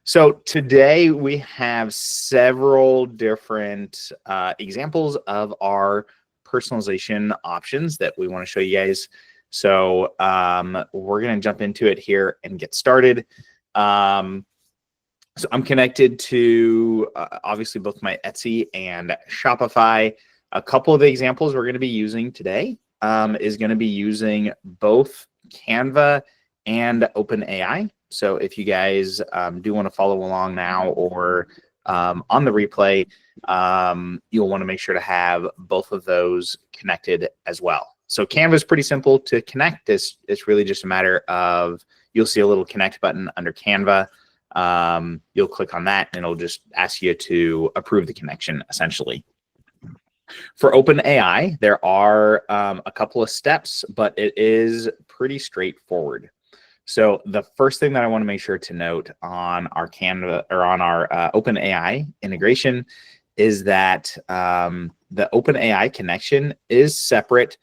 So today we have several different examples of our personalization options that we want to show you guys. So we're going to jump into it here and get started. So I'm connected to obviously both my Etsy and Shopify. A couple of the examples we're going to be using today is going to be using both Canva and OpenAI. So if you guys do want to follow along now or on the replay, you'll want to make sure to have both of those connected as well. So Canva is pretty simple to connect. It's really just a matter of, you'll see a little connect button under Canva. You'll click on that and it'll just ask you to approve the connection essentially. For OpenAI, there are a couple of steps, but it is pretty straightforward. So the first thing that I want to make sure to note on our Canva or on our OpenAI integration is that the OpenAI connection is separate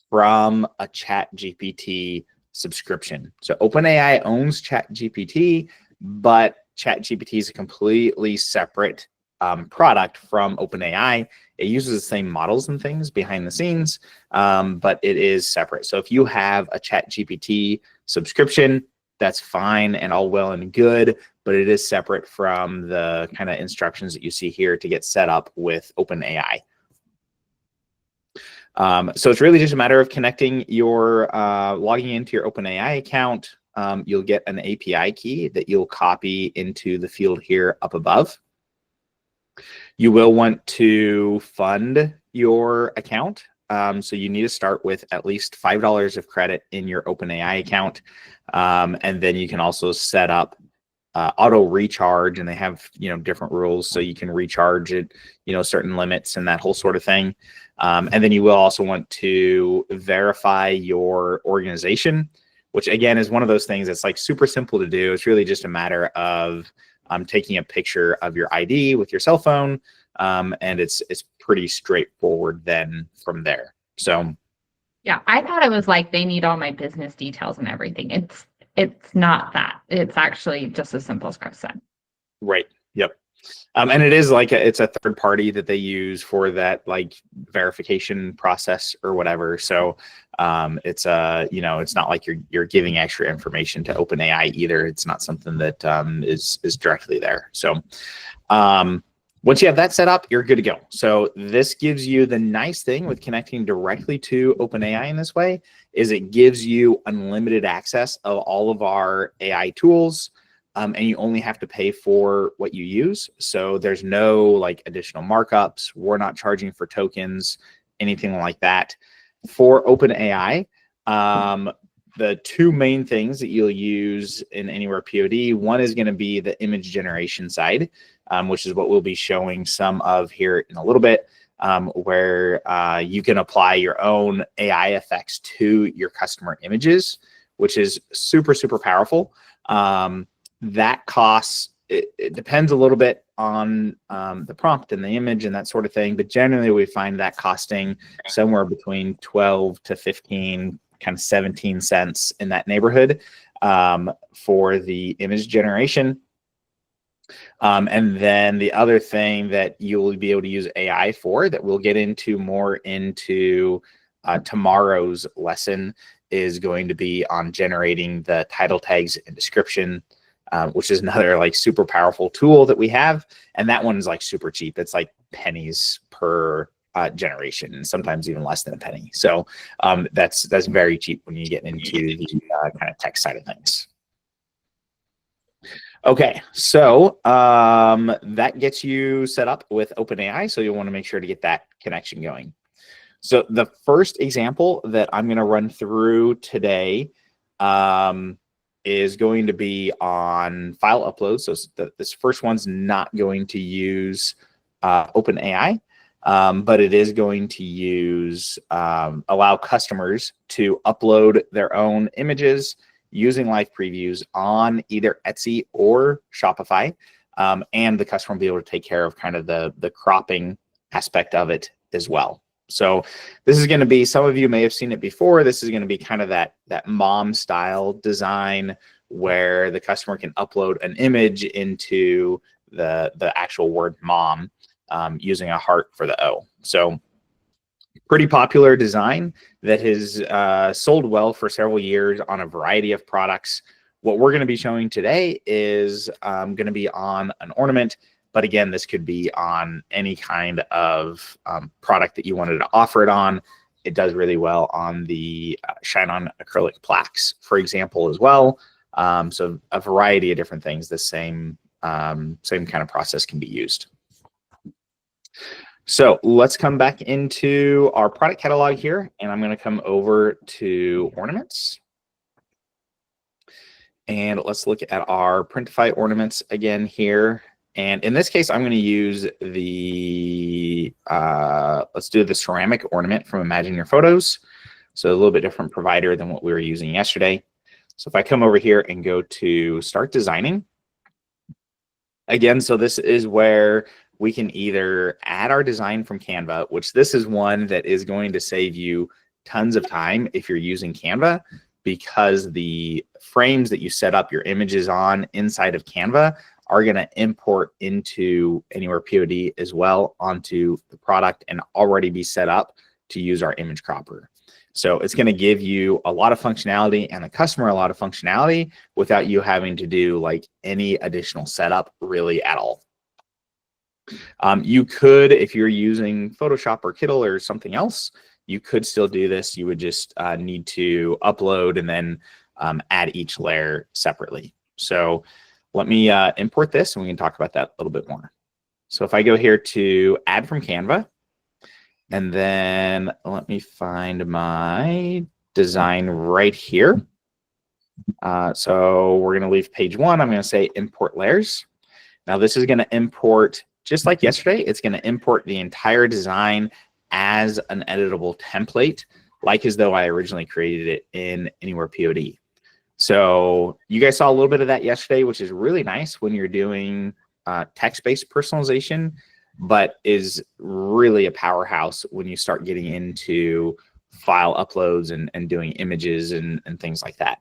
from a ChatGPT subscription. So OpenAI owns ChatGPT, but ChatGPT is a completely separate product from OpenAI. It uses the same models and things behind the scenes, but it is separate. So if you have a ChatGPT subscription, that's fine and all well and good, but it is separate from the kind of instructions that you see here to get set up with OpenAI. So it's really just a matter of connecting your, logging into your OpenAI account. You'll get an API key that you'll copy into the field here up above. You will want to fund your account. So you need to start with at least $5 of credit in your OpenAI account. And then you can also set up auto recharge, and they have, different rules. So you can recharge it, certain limits and that whole sort of thing. And then you will also want to verify your organization, which again is one of those things that's like super simple to do. It's really just a matter of taking a picture of your ID with your cell phone, and it's pretty straightforward then from there. So yeah, I thought it was like they need all my business details and everything. It's not that. It's actually just as simple as Chris said. Right. Yep. And it is like it's a third party that they use for that like verification process or whatever. So it's it's not like you're giving extra information to OpenAI either. It's not something that is directly there. So once you have that set up, you're good to go. So this gives you the nice thing with connecting directly to OpenAI in this way is it gives you unlimited access of all of our AI tools. And you only have to pay for what you use. So there's no like additional markups. We're not charging for tokens, anything like that. For OpenAI, the two main things that you'll use in AnywherePOD, one is going to be the image generation side, which is what we'll be showing some of here in a little bit, where you can apply your own AI effects to your customer images, which is super, super powerful. That costs, it depends a little bit on the prompt and the image and that sort of thing. But generally, we find that costing somewhere between 12 to 15, kind of 17 cents in that neighborhood for the image generation. And then the other thing that you'll be able to use AI for that we'll get into more into tomorrow's lesson is going to be on generating the title tags and description, which is another like super powerful tool that we have. And that one is like super cheap. It's like pennies per generation, and sometimes even less than a penny. So that's very cheap when you get into the kind of tech side of things. Okay, so that gets you set up with OpenAI. So you'll want to make sure to get that connection going. So the first example that I'm going to run through today is going to be on file upload. So this first one's not going to use OpenAI, but it is going to use allow customers to upload their own images using live previews on either Etsy or Shopify, and the customer will be able to take care of kind of the cropping aspect of it as well. So this is going to be, some of you may have seen it before. This is going to be kind of that mom style design where the customer can upload an image into the actual word mom using a heart for the O. So pretty popular design that has sold well for several years on a variety of products. What we're going to be showing today is going to be on an ornament, but again, this could be on any kind of product that you wanted to offer it on. It does really well on the shine-on acrylic plaques, for example, as well. So a variety of different things, the same kind of process can be used. So let's come back into our product catalog here, and I'm going to come over to ornaments. And let's look at our Printify ornaments again here. And in this case, I'm going to use the, let's do the ceramic ornament from Imagine Your Photos. So a little bit different provider than what we were using yesterday. So if I come over here and go to Start Designing, again, so this is where we can either add our design from Canva, which this is one that is going to save you tons of time if you're using Canva, because the frames that you set up your images on inside of Canva are going to import into AnywherePOD as well onto the product and already be set up to use our image cropper. So it's going to give you a lot of functionality and the customer a lot of functionality without you having to do like any additional setup really at all. You could, if you're using Photoshop or Kittle or something else, you could still do this. You would just need to upload and then add each layer separately. So let me import this and we can talk about that a little bit more. So if I go here to add from Canva, and then let me find my design right here. So we're going to leave page 1. I'm going to say import layers. Now this is going to import, just like yesterday, it's going to import the entire design as an editable template, like as though I originally created it in AnywherePOD. So you guys saw a little bit of that yesterday, which is really nice when you're doing text-based personalization, but is really a powerhouse when you start getting into file uploads and doing images and things like that.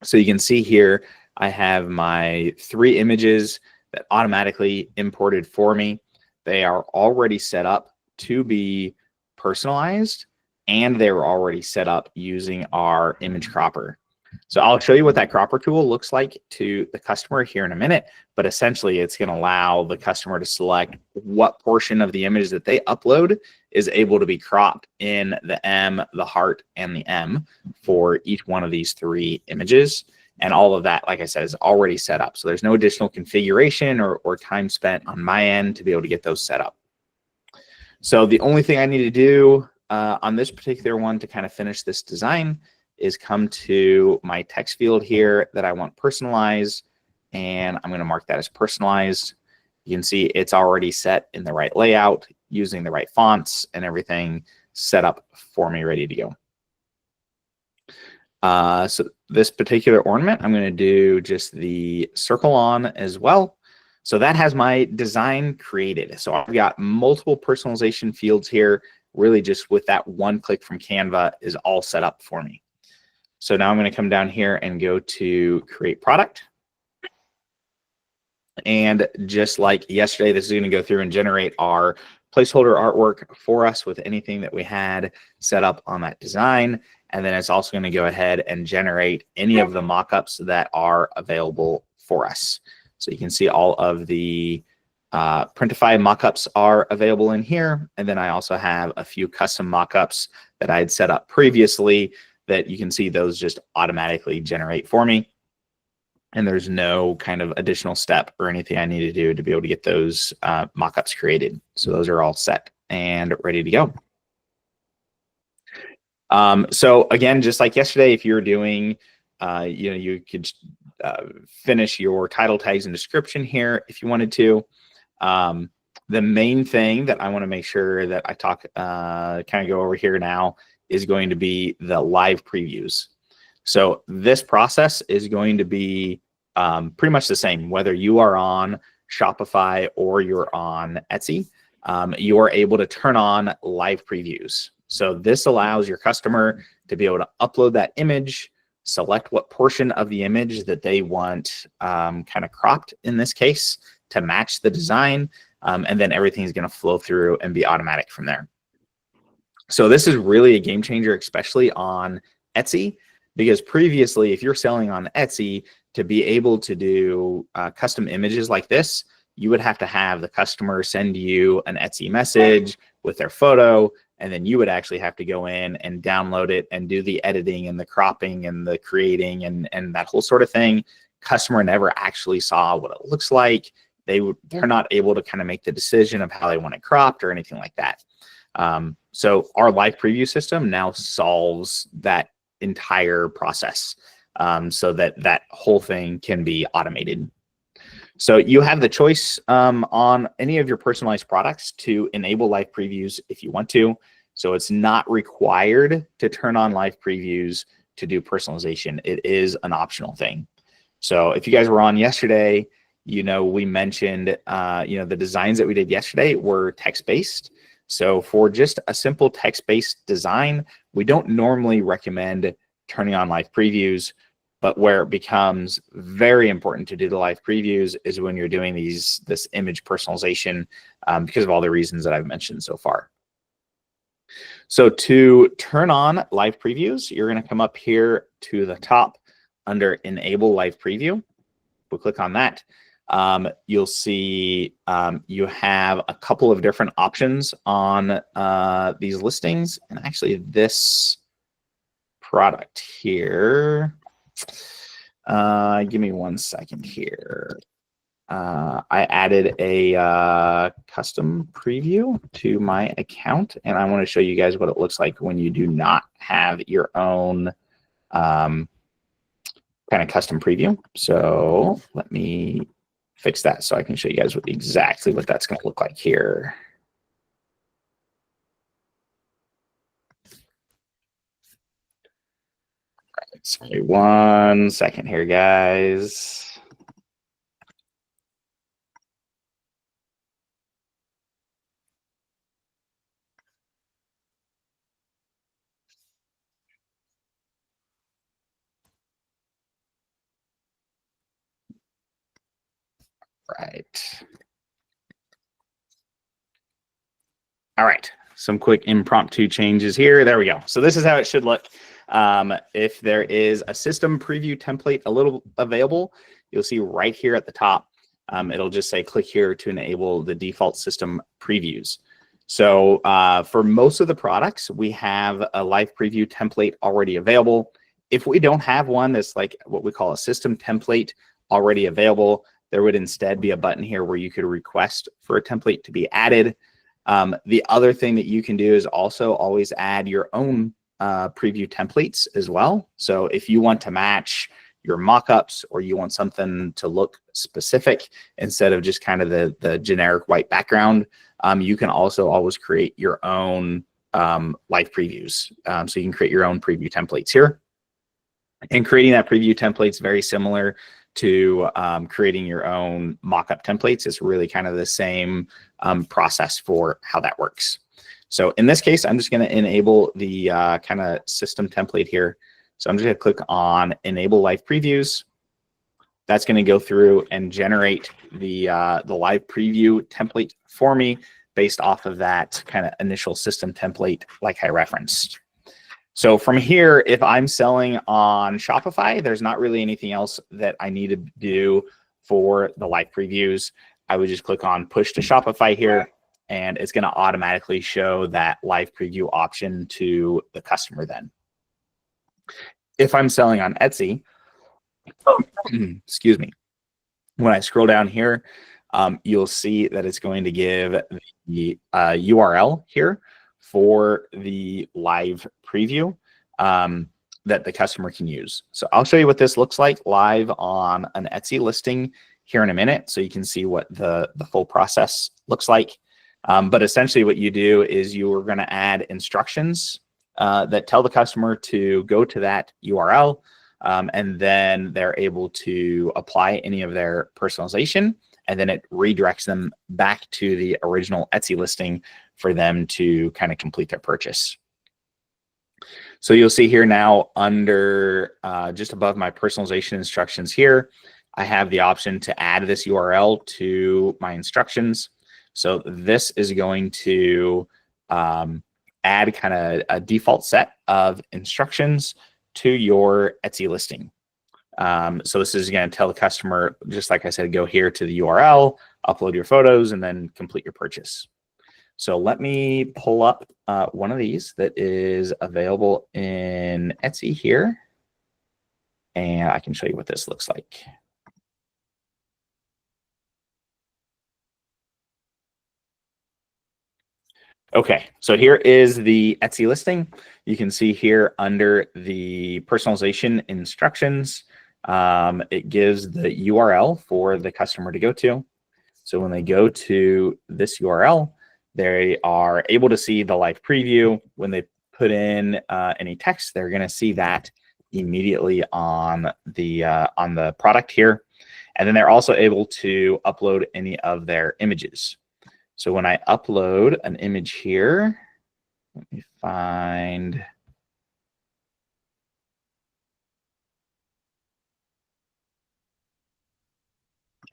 So you can see here, I have my 3 images that automatically imported for me. They are already set up to be personalized, and they were already set up using our image cropper. So I'll show you what that cropper tool looks like to the customer here in a minute, but essentially it's going to allow the customer to select what portion of the image that they upload is able to be cropped in the M, the heart, and the M for each one of these 3 images. And all of that, like I said, is already set up. So there's no additional configuration or time spent on my end to be able to get those set up. So the only thing I need to do on this particular one to kind of finish this design is come to my text field here that I want personalized, and I'm going to mark that as personalized. You can see it's already set in the right layout using the right fonts and everything set up for me, ready to go. So this particular ornament, I'm going to do just the circle on as well. So that has my design created. So I've got multiple personalization fields here, really just with that one click from Canva is all set up for me. So now I'm going to come down here and go to create product. And just like yesterday, this is going to go through and generate our placeholder artwork for us with anything that we had set up on that design. And then it's also going to go ahead and generate any of the mockups that are available for us. So you can see all of the Printify mockups are available in here. And then I also have a few custom mockups that I had set up previously that you can see those just automatically generate for me. And there's no kind of additional step or anything I need to do to be able to get those mockups created. So those are all set and ready to go. So again, just like yesterday, if you're doing, you could finish your title tags and description here if you wanted to. The main thing that I want to make sure that I talk, kind of go over here now is going to be the live previews. So this process is going to be pretty much the same, whether you are on Shopify or you're on Etsy. You are able to turn on live previews. So this allows your customer to be able to upload that image, select what portion of the image that they want kind of cropped in this case to match the design, and then everything is going to flow through and be automatic from there. So this is really a game changer, especially on Etsy, because previously, if you're selling on Etsy, to be able to do custom images like this, you would have to have the customer send you an Etsy message with their photo, and then you would actually have to go in and download it and do the editing and the cropping and the creating and that whole sort of thing. Customer never actually saw what it looks like. They're not able to kind of make the decision of how they want it cropped or anything like that. So our live preview system now solves that entire process, so that whole thing can be automated. So you have the choice on any of your personalized products to enable live previews if you want to. So it's not required to turn on live previews to do personalization. It is an optional thing. So if you guys were on yesterday, we mentioned, the designs that we did yesterday were text-based. So for just a simple text-based design, we don't normally recommend turning on live previews, but where it becomes very important to do the live previews is when you're doing this image personalization, because of all the reasons that I've mentioned so far. So to turn on live previews, you're going to come up here to the top under Enable Live Preview. We'll click on that. You'll see you have a couple of different options on these listings, and actually this product here. Give me 1 second here. I added a custom preview to my account, and I want to show you guys what it looks like when you do not have your own kind of custom preview. So let me fix that so I can show you guys exactly what that's going to look like here. Sorry, 1 second here, guys. Right. All right. Some quick impromptu changes here. There we go. So this is how it should look. If there is a system preview template available, you'll see right here at the top, it'll just say click here to enable the default system previews. So for most of the products, we have a live preview template already available. If we don't have one that's like what we call a system template already available, there would instead be a button here where you could request for a template to be added. The other thing that you can do is also always add your own preview templates as well. So if you want to match your mockups or you want something to look specific instead of just kind of the generic white background, you can also always create your own live previews. So you can create your own preview templates here. And creating that preview template is very similar to creating your own mockup templates. It's really kind of the same process for how that works. So in this case, I'm just going to enable the kind of system template here. So I'm just going to click on Enable Live Previews. That's going to go through and generate the live preview template for me based off of that kind of initial system template like I referenced. So from here, if I'm selling on Shopify, there's not really anything else that I need to do for the live previews. I would just click on Push to Shopify here, and it's going to automatically show that live preview option to the customer then. If I'm selling on Etsy, excuse me, when I scroll down here, you'll see that it's going to give the URL here for the live preview that the customer can use. So I'll show you what this looks like live on an Etsy listing here in a minute, so you can see what the full process looks like. But essentially what you do is you're going to add instructions that tell the customer to go to that URL, and then they're able to apply any of their personalization, and then it redirects them back to the original Etsy listing for them to kind of complete their purchase. So you'll see here now under just above my personalization instructions here, I have the option to add this URL to my instructions. So this is going to add kind of a default set of instructions to your Etsy listing. So this is going to tell the customer, just like I said, go here to the URL, upload your photos, and then complete your purchase. So let me pull up one of these that is available in Etsy here, and I can show you what this looks like. Okay, so here is the Etsy listing. You can see here under the personalization instructions, it gives the URL for the customer to go to. So when they go to this URL, they are able to see the live preview. When they put in any text, they're going to see that immediately on the product here. And then they're also able to upload any of their images. So when I upload an image here, let me find.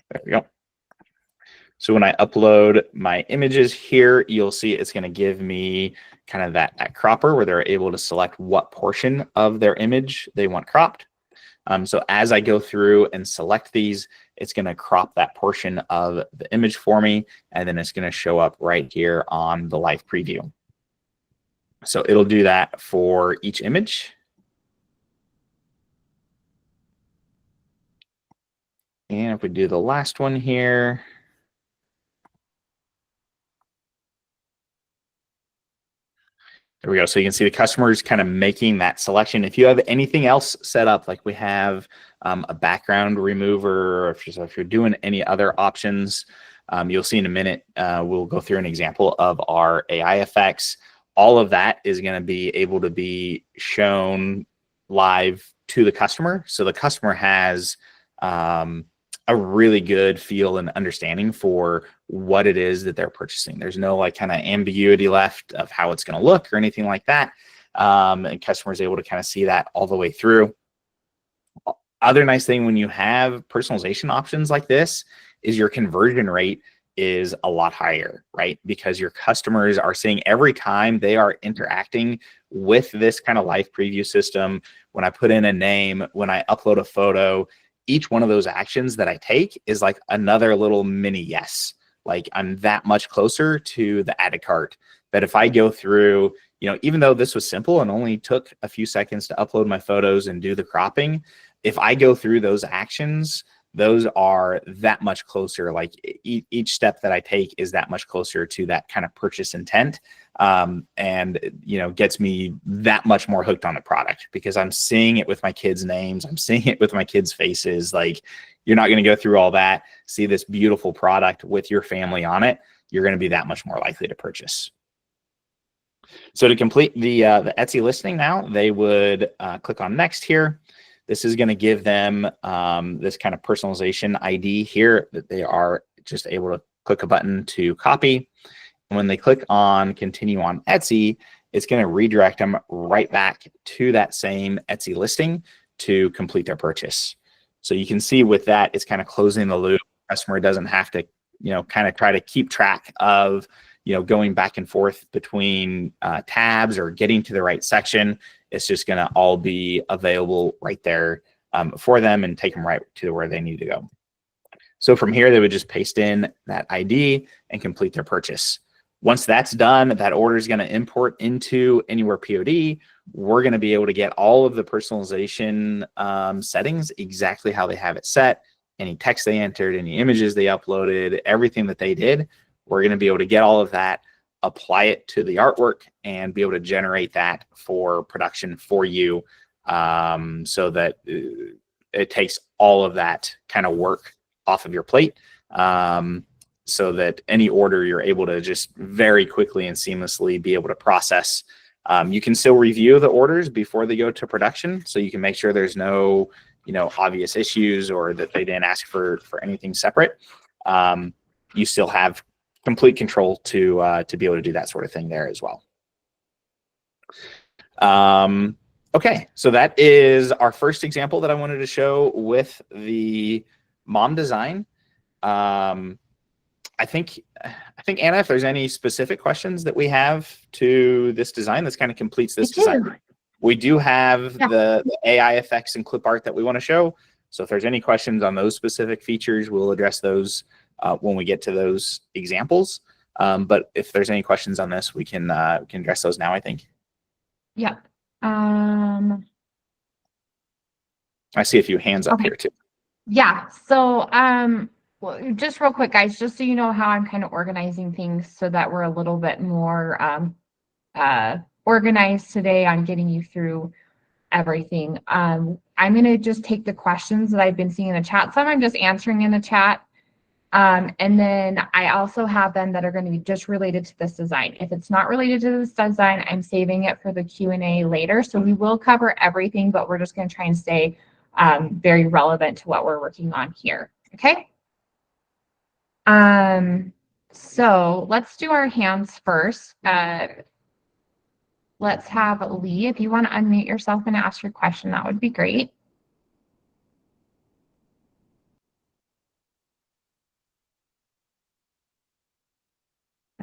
There we go. So when I upload my images here, you'll see it's going to give me kind of that cropper where they're able to select what portion of their image they want cropped. So as I go through and select these, it's going to crop that portion of the image for me, and then it's going to show up right here on the live preview. So it'll do that for each image. And if we do the last one here, there we go. So you can see the customers kind of making that selection. If you have anything else set up, like we have a background remover, or if you're doing any other options, you'll see in a minute, we'll go through an example of our AI effects. All of that is going to be able to be shown live to the customer. So the customer has a really good feel and understanding for what it is that they're purchasing. There's no like kind of ambiguity left of how it's going to look or anything like that. And customers able to kind of see that all the way through. Other nice thing when you have personalization options like this is your conversion rate is a lot higher, right? Because your customers are seeing every time they are interacting with this kind of live preview system. When I put in a name, when I upload a photo, each one of those actions that I take is like another little mini yes. Like I'm that much closer to the added cart. But if I go through, even though this was simple and only took a few seconds to upload my photos and do the cropping, if I go through those actions, those are that much closer. Like each step that I take is that much closer to that kind of purchase intent, and gets me that much more hooked on the product because I'm seeing it with my kids' names, I'm seeing it with my kids' faces. Like you're not going to go through all that, see this beautiful product with your family on it. You're going to be that much more likely to purchase. So to complete the Etsy listing now, they would click on next here. This is going to give them this kind of personalization ID here that they are just able to click a button to copy. And when they click on continue on Etsy, it's going to redirect them right back to that same Etsy listing to complete their purchase. So you can see with that, it's kind of closing the loop. The customer doesn't have to, kind of try to keep track of, going back and forth between tabs or getting to the right section. It's just going to all be available right there for them and take them right to where they need to go. So from here, they would just paste in that ID and complete their purchase. Once that's done, that order is going to import into AnywherePOD. We're going to be able to get all of the personalization settings exactly how they have it set. Any text they entered, any images they uploaded, everything that they did. We're going to be able to get all of that, apply it to the artwork, and be able to generate that for production for you, so that it takes all of that kind of work off of your plate, so that any order you're able to just very quickly and seamlessly be able to process. You can still review the orders before they go to production, so you can make sure there's no obvious issues or that they didn't ask for anything separate. You still have complete control to be able to do that sort of thing there as well. Okay, so that is our first example that I wanted to show with the mom design. I think Anna, if there's any specific questions that we have to this design, this kind of completes this design. We do have the AI effects and clip art that we want to show. So if there's any questions on those specific features, we'll address those when we get to those examples. But if there's any questions on this, we can address those now, I think. Yeah. I see a few hands up here too. Yeah. So, well, just real quick, guys, just so you know how I'm kind of organizing things so that we're a little bit more organized today on getting you through everything. I'm going to just take the questions that I've been seeing in the chat. Some I'm just answering in the chat. And then I also have them that are going to be just related to this design. If it's not related to this design, I'm saving it for the Q&A later. So we will cover everything, but we're just going to try and stay very relevant to what we're working on here. Okay. So let's do our hands first. Let's have Lee, if you want to unmute yourself and ask your question, that would be great.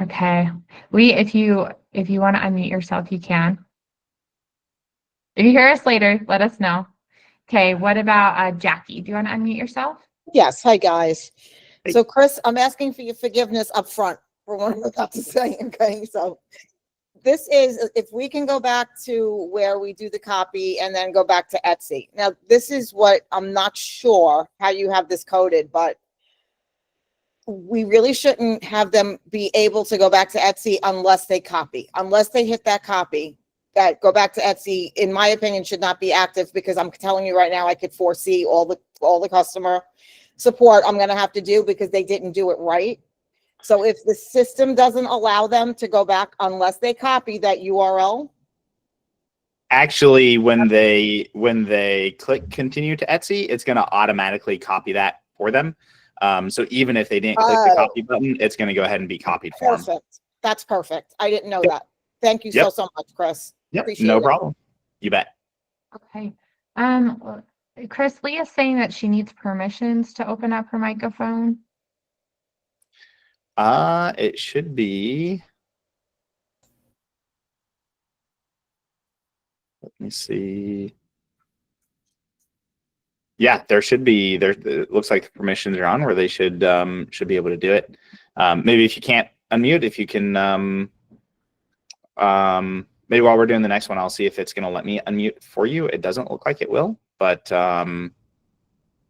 Okay. Lee, if you want to unmute yourself, you can. If you hear us later, let us know. Okay, what about Jackie? Do you want to unmute yourself? Yes. Hi, guys. Hey. So, Chris, I'm asking for your forgiveness up front for what I'm about to say. Okay, so this is, if we can go back to where we do the copy and then go back to Etsy. Now, this is what I'm not sure how you have this coded, but we really shouldn't have them be able to go back to Etsy unless they copy, unless they hit that copy. That go back to Etsy, in my opinion, should not be active, because I'm telling you right now, I could foresee all the customer support I'm going to have to do because they didn't do it right. So if the system doesn't allow them to go back unless they copy that URL. Actually, when they click continue to Etsy, it's going to automatically copy that for them. So even if they didn't click the copy button, it's going to go ahead and be copied for them. Perfect. That's perfect. I didn't know that. Thank you so much, Chris. Yep. No problem. You bet. Okay. Chris, Leah's saying that she needs permissions to open up her microphone. It should be. Let me see. Yeah, there should be. It looks like the permissions are on where they should be able to do it. Maybe if you can't unmute, if you can. Maybe while we're doing the next one, I'll see if it's going to let me unmute for you. It doesn't look like it will, but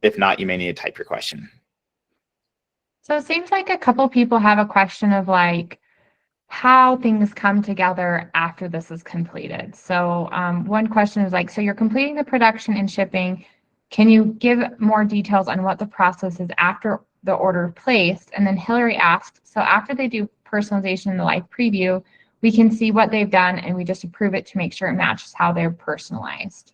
if not, you may need to type your question. So it seems like a couple people have a question of like how things come together after this is completed. So one question is like, so you're completing the production and shipping. Can you give more details on what the process is after the order placed? And then Hillary asked, so after they do personalization in the live preview, we can see what they've done and we just approve it to make sure it matches how they're personalized.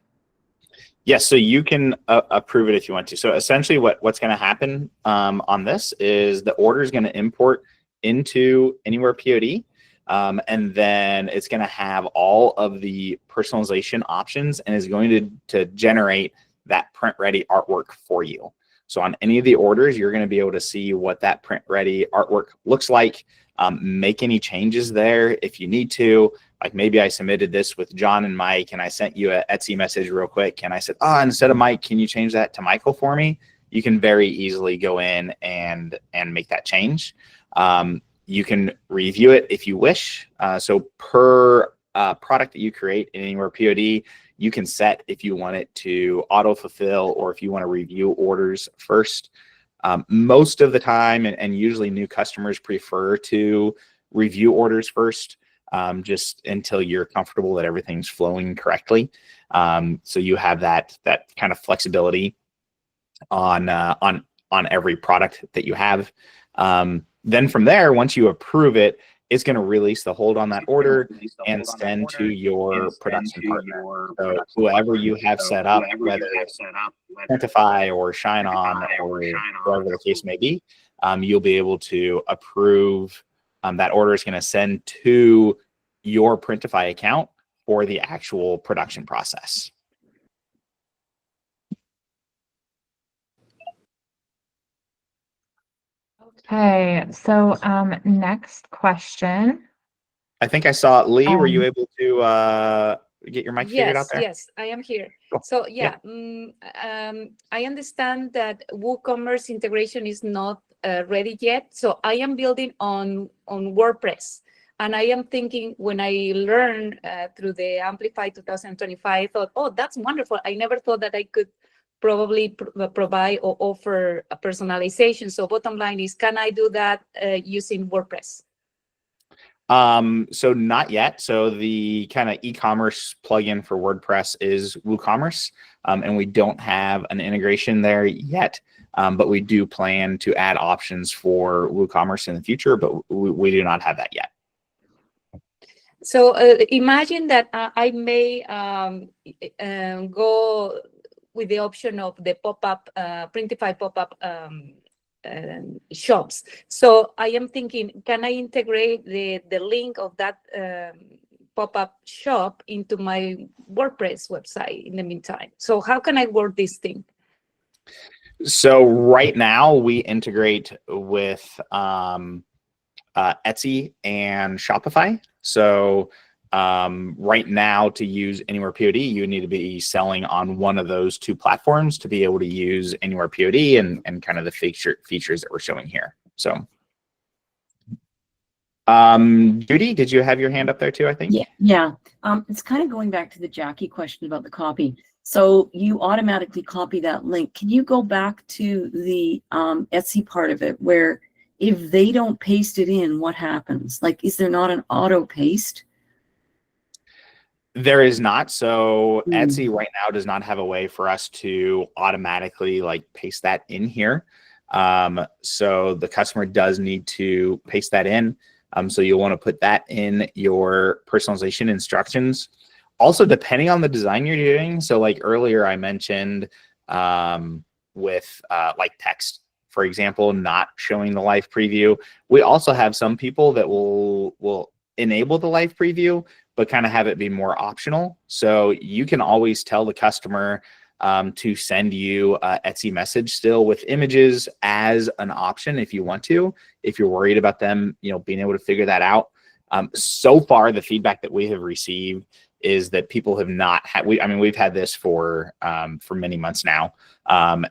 Yes, so you can approve it if you want to. So essentially what's going to happen on this is the order is going to import into AnywherePOD, and then it's going to have all of the personalization options and is going to generate that print ready artwork for you. So on any of the orders, you're going to be able to see what that print ready artwork looks like, make any changes there if you need to. Like maybe I submitted this with John and Mike and I sent you an Etsy message real quick and I said, instead of Mike, can you change that to Michael for me? You can very easily go in and make that change. You can review it if you wish. So per product that you create in AnywherePOD, you can set if you want it to auto fulfill or if you want to review orders first. Most of the time, and usually new customers prefer to review orders first, just until you're comfortable that everything's flowing correctly. So you have that kind of flexibility on every product that you have. Then from there, once you approve it, it's going to release the hold on that order and send to your production partner. So whoever you have set up, whether it's Printify or Shine On or whatever the case may be, you'll be able to approve. That order is going to send to your Printify account, for the actual production process. Okay, so next question. I think I saw Lee. Were you able to get your mic figured out there? Yes, I am here. Cool. So Yeah. I understand that WooCommerce integration is not ready yet. So I am building on WordPress. And I am thinking, when I learned through the Amplify 2025, I thought, oh, that's wonderful. I never thought that I could probably provide or offer a personalization. So bottom line is, can I do that using WordPress? So not yet. So the kind of e-commerce plugin for WordPress is WooCommerce, and we don't have an integration there yet. But we do plan to add options for WooCommerce in the future, but we do not have that yet. So imagine that I may go with the option of the pop-up, Printify pop-up shops. So I am thinking, can I integrate the link of that pop-up shop into my WordPress website in the meantime? So how can I work this thing? So right now we integrate with Etsy and Shopify. So right now, to use AnywherePOD, you need to be selling on one of those two platforms to be able to use AnywherePOD and kind of the features that we're showing here. So Judy, did you have your hand up there too, I think? Yeah. It's kind of going back to the Jackie question about the copy. So you automatically copy that link. Can you go back to the Etsy part of it, where if they don't paste it in, what happens? Like, is there not an auto paste? There is not. So Etsy right now does not have a way for us to automatically like paste that in here. So the customer does need to paste that in. So you'll want to put that in your personalization instructions. Also, depending on the design you're doing. So like earlier I mentioned with like text, for example, not showing the live preview. We also have some people that will enable the live preview, but kind of have it be more optional. So you can always tell the customer to send you an Etsy message still with images as an option if you want to, if you're worried about them, being able to figure that out. So far, the feedback that we have received is that people have not had, we've had this for many months now.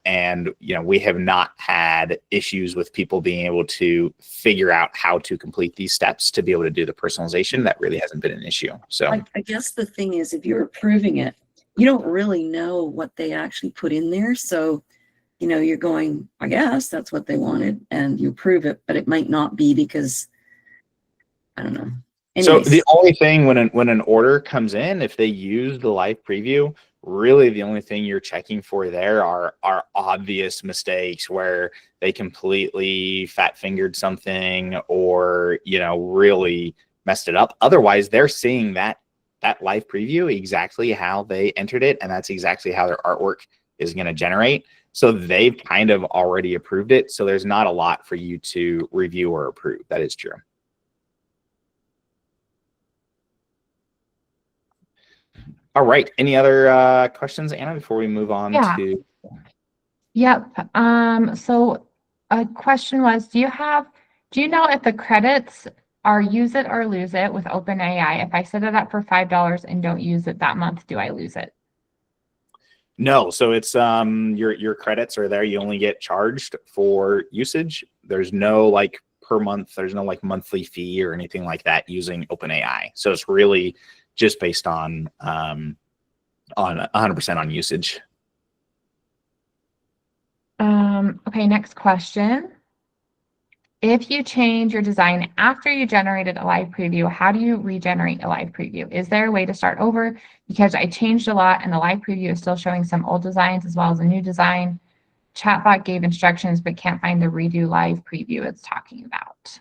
And we have not had issues with people being able to figure out how to complete these steps to be able to do the personalization. That really hasn't been an issue. So I guess the thing is, if you're approving it, you don't really know what they actually put in there. So, you're going, I guess that's what they wanted, and you approve it, but it might not be because, I don't know. Anyways. So the only thing when an order comes in, if they use the live preview, really the only thing you're checking for there are obvious mistakes where they completely fat fingered something or really messed it up. Otherwise, they're seeing that live preview exactly how they entered it, and that's exactly how their artwork is going to generate. So they've kind of already approved it. So there's not a lot for you to review or approve. That is true. All right. Any other questions, Anna, before we move on to? Yep. So a question was, do you know if the credits are use it or lose it with OpenAI? If I set it up for $5 and don't use it that month, do I lose it? No. So it's your credits are there. You only get charged for usage. There's no like per month. There's no like monthly fee or anything like that using OpenAI. So it's really just based on 100% on usage. Okay, next question. If you change your design after you generated a live preview, how do you regenerate a live preview? Is there a way to start over? Because I changed a lot and the live preview is still showing some old designs as well as a new design. Chatbot gave instructions, but can't find the redo live preview it's talking about.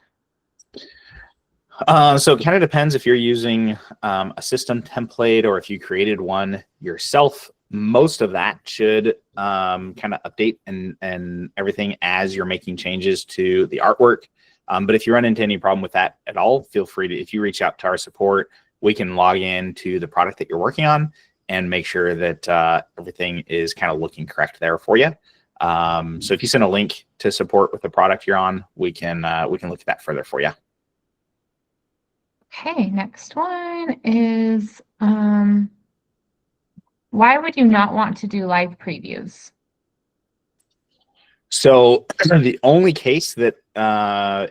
So it kind of depends if you're using a system template or if you created one yourself. Most of that should kind of update and everything as you're making changes to the artwork. But if you run into any problem with that at all, feel free to, if you reach out to our support, we can log in to the product that you're working on and make sure that everything is kind of looking correct there for you. So if you send a link to support with the product you're on, we can look at that further for you. Okay, next one is why would you not want to do live previews? So the only case that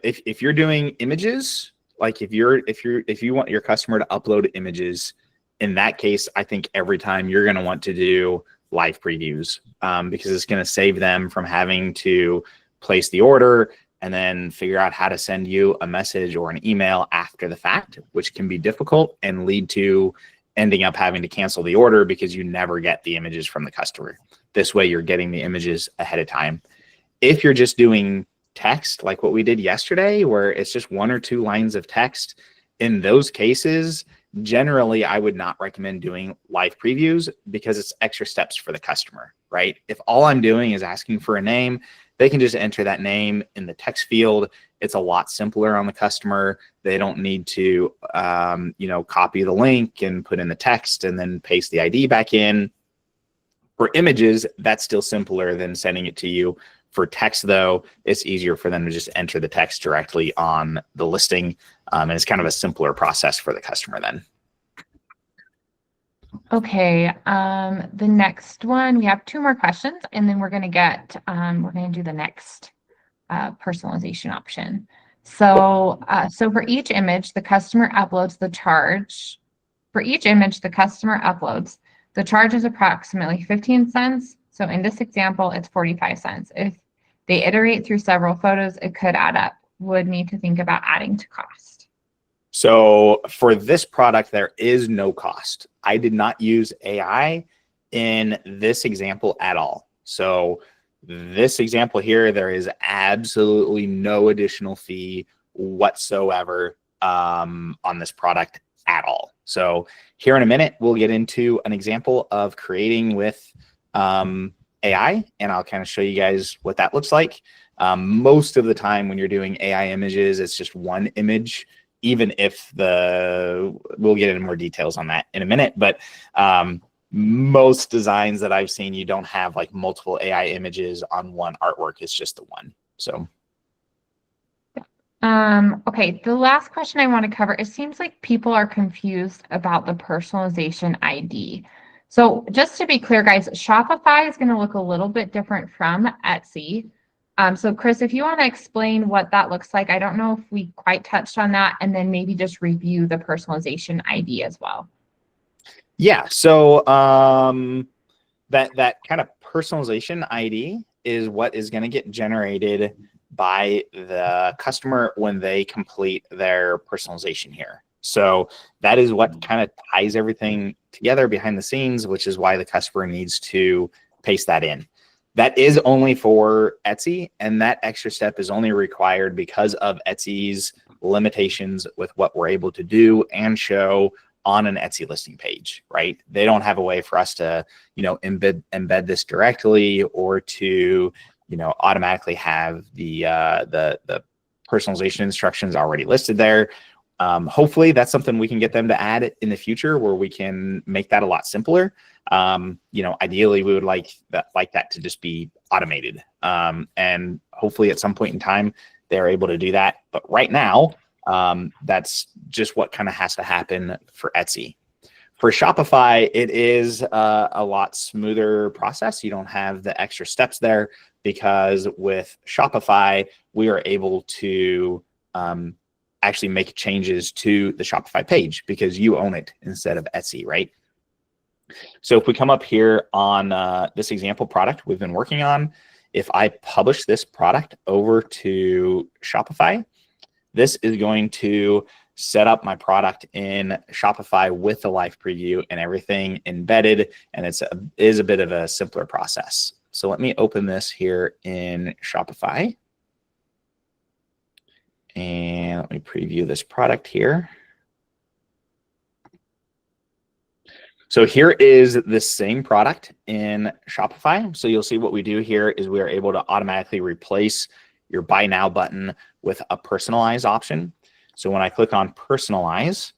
if you're doing images, like if you want your customer to upload images, in that case, I think every time you're going to want to do live previews because it's going to save them from having to place the order and then figure out how to send you a message or an email after the fact, which can be difficult and lead to ending up having to cancel the order because you never get the images from the customer. This way you're getting the images ahead of time. If you're just doing text, like what we did yesterday, where it's just 1 or 2 lines of text, in those cases, generally, I would not recommend doing live previews because it's extra steps for the customer, right? If all I'm doing is asking for a name, they can just enter that name in the text field. It's a lot simpler on the customer. They don't need to, copy the link and put in the text and then paste the ID back in. For images, that's still simpler than sending it to you. For text, though, it's easier for them to just enter the text directly on the listing. And it's kind of a simpler process for the customer then. Okay, the next one, we have 2 more questions, and then we're going to do the next personalization option. So, so for each image, the customer uploads the charge. For each image, the customer uploads. The charge is approximately 15 cents. So in this example, it's 45 cents. If they iterate through several photos, it could add up. Would need to think about adding to cost. So for this product, there is no cost. I did not use AI in this example at all. So this example here, there is absolutely no additional fee whatsoever on this product at all. So here in a minute, we'll get into an example of creating with AI, and I'll kind of show you guys what that looks like. Most of the time when you're doing AI images, it's just one image, even if we'll get into more details on that in a minute, but most designs that I've seen, you don't have like multiple AI images on one artwork. It's just the one. So. Okay, the last question I want to cover, it seems like people are confused about the personalization ID. So just to be clear, guys, Shopify is going to look a little bit different from Etsy. So Chris, if you want to explain what that looks like, I don't know if we quite touched on that, and then maybe just review the personalization ID as well. Yeah, so that kind of personalization ID is what is going to get generated by the customer when they complete their personalization here. So that is what kind of ties everything together behind the scenes, which is why the customer needs to paste that in. That is only for Etsy, and that extra step is only required because of Etsy's limitations with what we're able to do and show on an Etsy listing page, right? They don't have a way for us to, embed this directly or to, automatically have the personalization instructions already listed there. Hopefully that's something we can get them to add in the future where we can make that a lot simpler. Ideally we would like that to just be automated. And hopefully at some point in time, they're able to do that. But right now, that's just what kind of has to happen for Etsy. For Shopify, it is a lot smoother process. You don't have the extra steps there because with Shopify, we are able to actually make changes to the Shopify page because you own it instead of Etsy, right? So if we come up here on this example product we've been working on, if I publish this product over to Shopify, this is going to set up my product in Shopify with the live preview and everything embedded, and it is a bit of a simpler process. So let me open this here in Shopify. And let me preview this product here. So here is the same product in Shopify. So you'll see what we do here is we are able to automatically replace your buy now button with a personalize option. So when I click on personalize,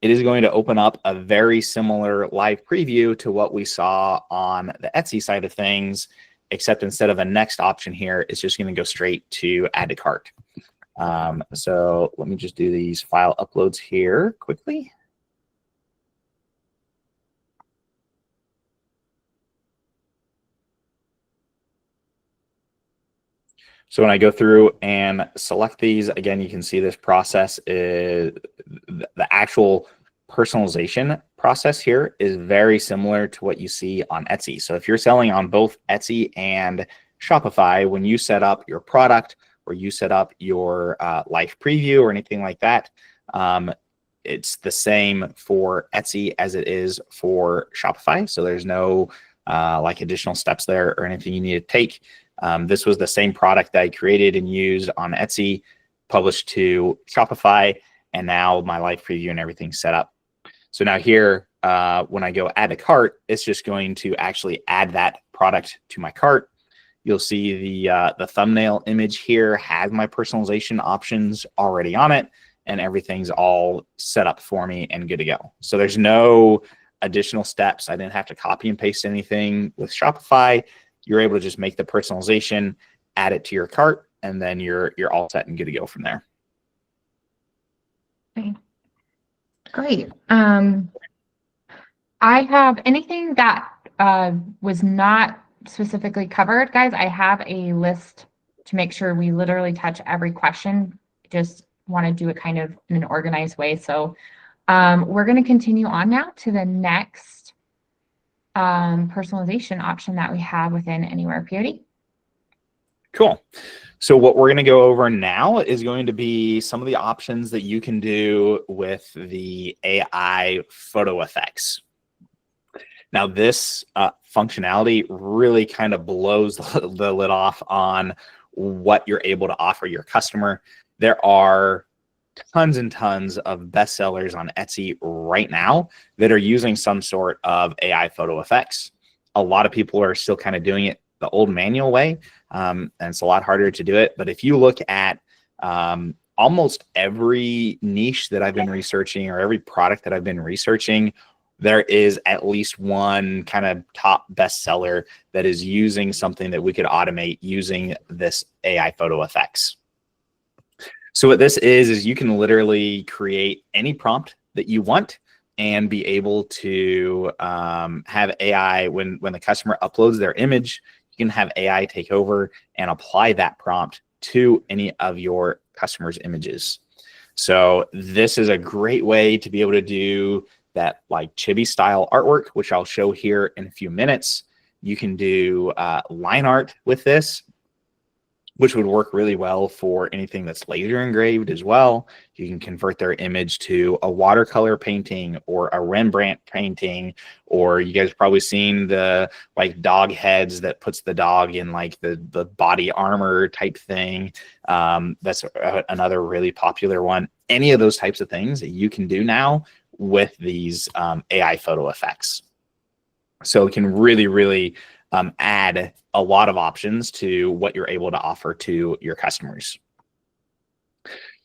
it is going to open up a very similar live preview to what we saw on the Etsy side of things, except instead of a next option here, it's just going to go straight to add to cart. So let me just do these file uploads here quickly. So when I go through and select these, again, you can see this process is the actual personalization process here is very similar to what you see on Etsy. So if you're selling on both Etsy and Shopify, when you set up your product or you set up your live preview or anything like that, it's the same for Etsy as it is for Shopify. So there's no like additional steps there or anything you need to take. This was the same product that I created and used on Etsy, published to Shopify, and now my live preview and everything's set up. So now here, when I go add to cart, it's just going to actually add that product to my cart. You'll see the thumbnail image here has my personalization options already on it, and everything's all set up for me and good to go. So there's no additional steps. I didn't have to copy and paste anything with Shopify. You're able to just make the personalization, add it to your cart, and then you're all set and good to go from there. Okay. Great. I have anything that was not specifically covered, guys. I have a list to make sure we literally touch every question. Just want to do it kind of in an organized way. So we're going to continue on now to the next personalization option that we have within AnywherePOD. Cool. So what we're going to go over now is going to be some of the options that you can do with the AI photo effects. Now, this functionality really kind of blows the lid off on what you're able to offer your customer. There are tons and tons of bestsellers on Etsy right now that are using some sort of AI photo effects. A lot of people are still kind of doing it the old manual way, and it's a lot harder to do it. But if you look at almost every niche that I've been researching or every product that I've been researching, there is at least one kind of top bestseller that is using something that we could automate using this AI photo effects. So what this is you can literally create any prompt that you want and be able to have AI, when the customer uploads their image, you can have AI take over and apply that prompt to any of your customers' images. So this is a great way to be able to do that like chibi style artwork, which I'll show here in a few minutes. You can do line art with this, which would work really well for anything that's laser engraved as well. You can convert their image to a watercolor painting or a Rembrandt painting, or you guys probably seen the like dog heads that puts the dog in like the body armor type thing. That's another really popular one. Any of those types of things that you can do now with these AI photo effects. So it can really, really add a lot of options to what you're able to offer to your customers.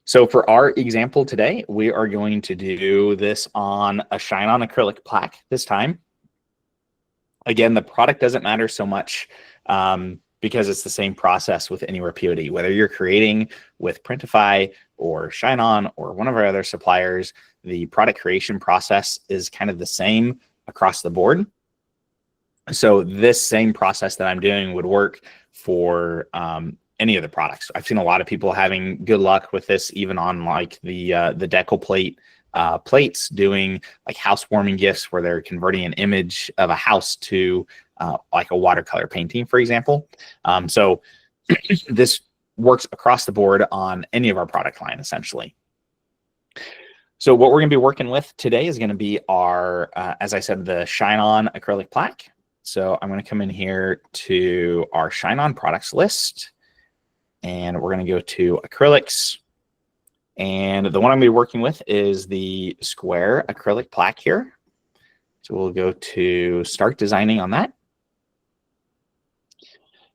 So for our example today, we are going to do this on a shine-on acrylic plaque this time. Again, the product doesn't matter so much because it's the same process with AnywherePOD. Whether you're creating with Printify or Shine-On or one of our other suppliers, the product creation process is kind of the same across the board. So this same process that I'm doing would work for any of the products. I've seen a lot of people having good luck with this, even on like the decal plate plates, doing like housewarming gifts where they're converting an image of a house to like a watercolor painting, for example. So this works across the board on any of our product line, essentially. So what we're going to be working with today is going to be our, as I said, the Shine-On acrylic plaque. So I'm going to come in here to our Shine-On products list, and we're going to go to acrylics. And the one I'm going to be working with is the square acrylic plaque here. So we'll go to start designing on that.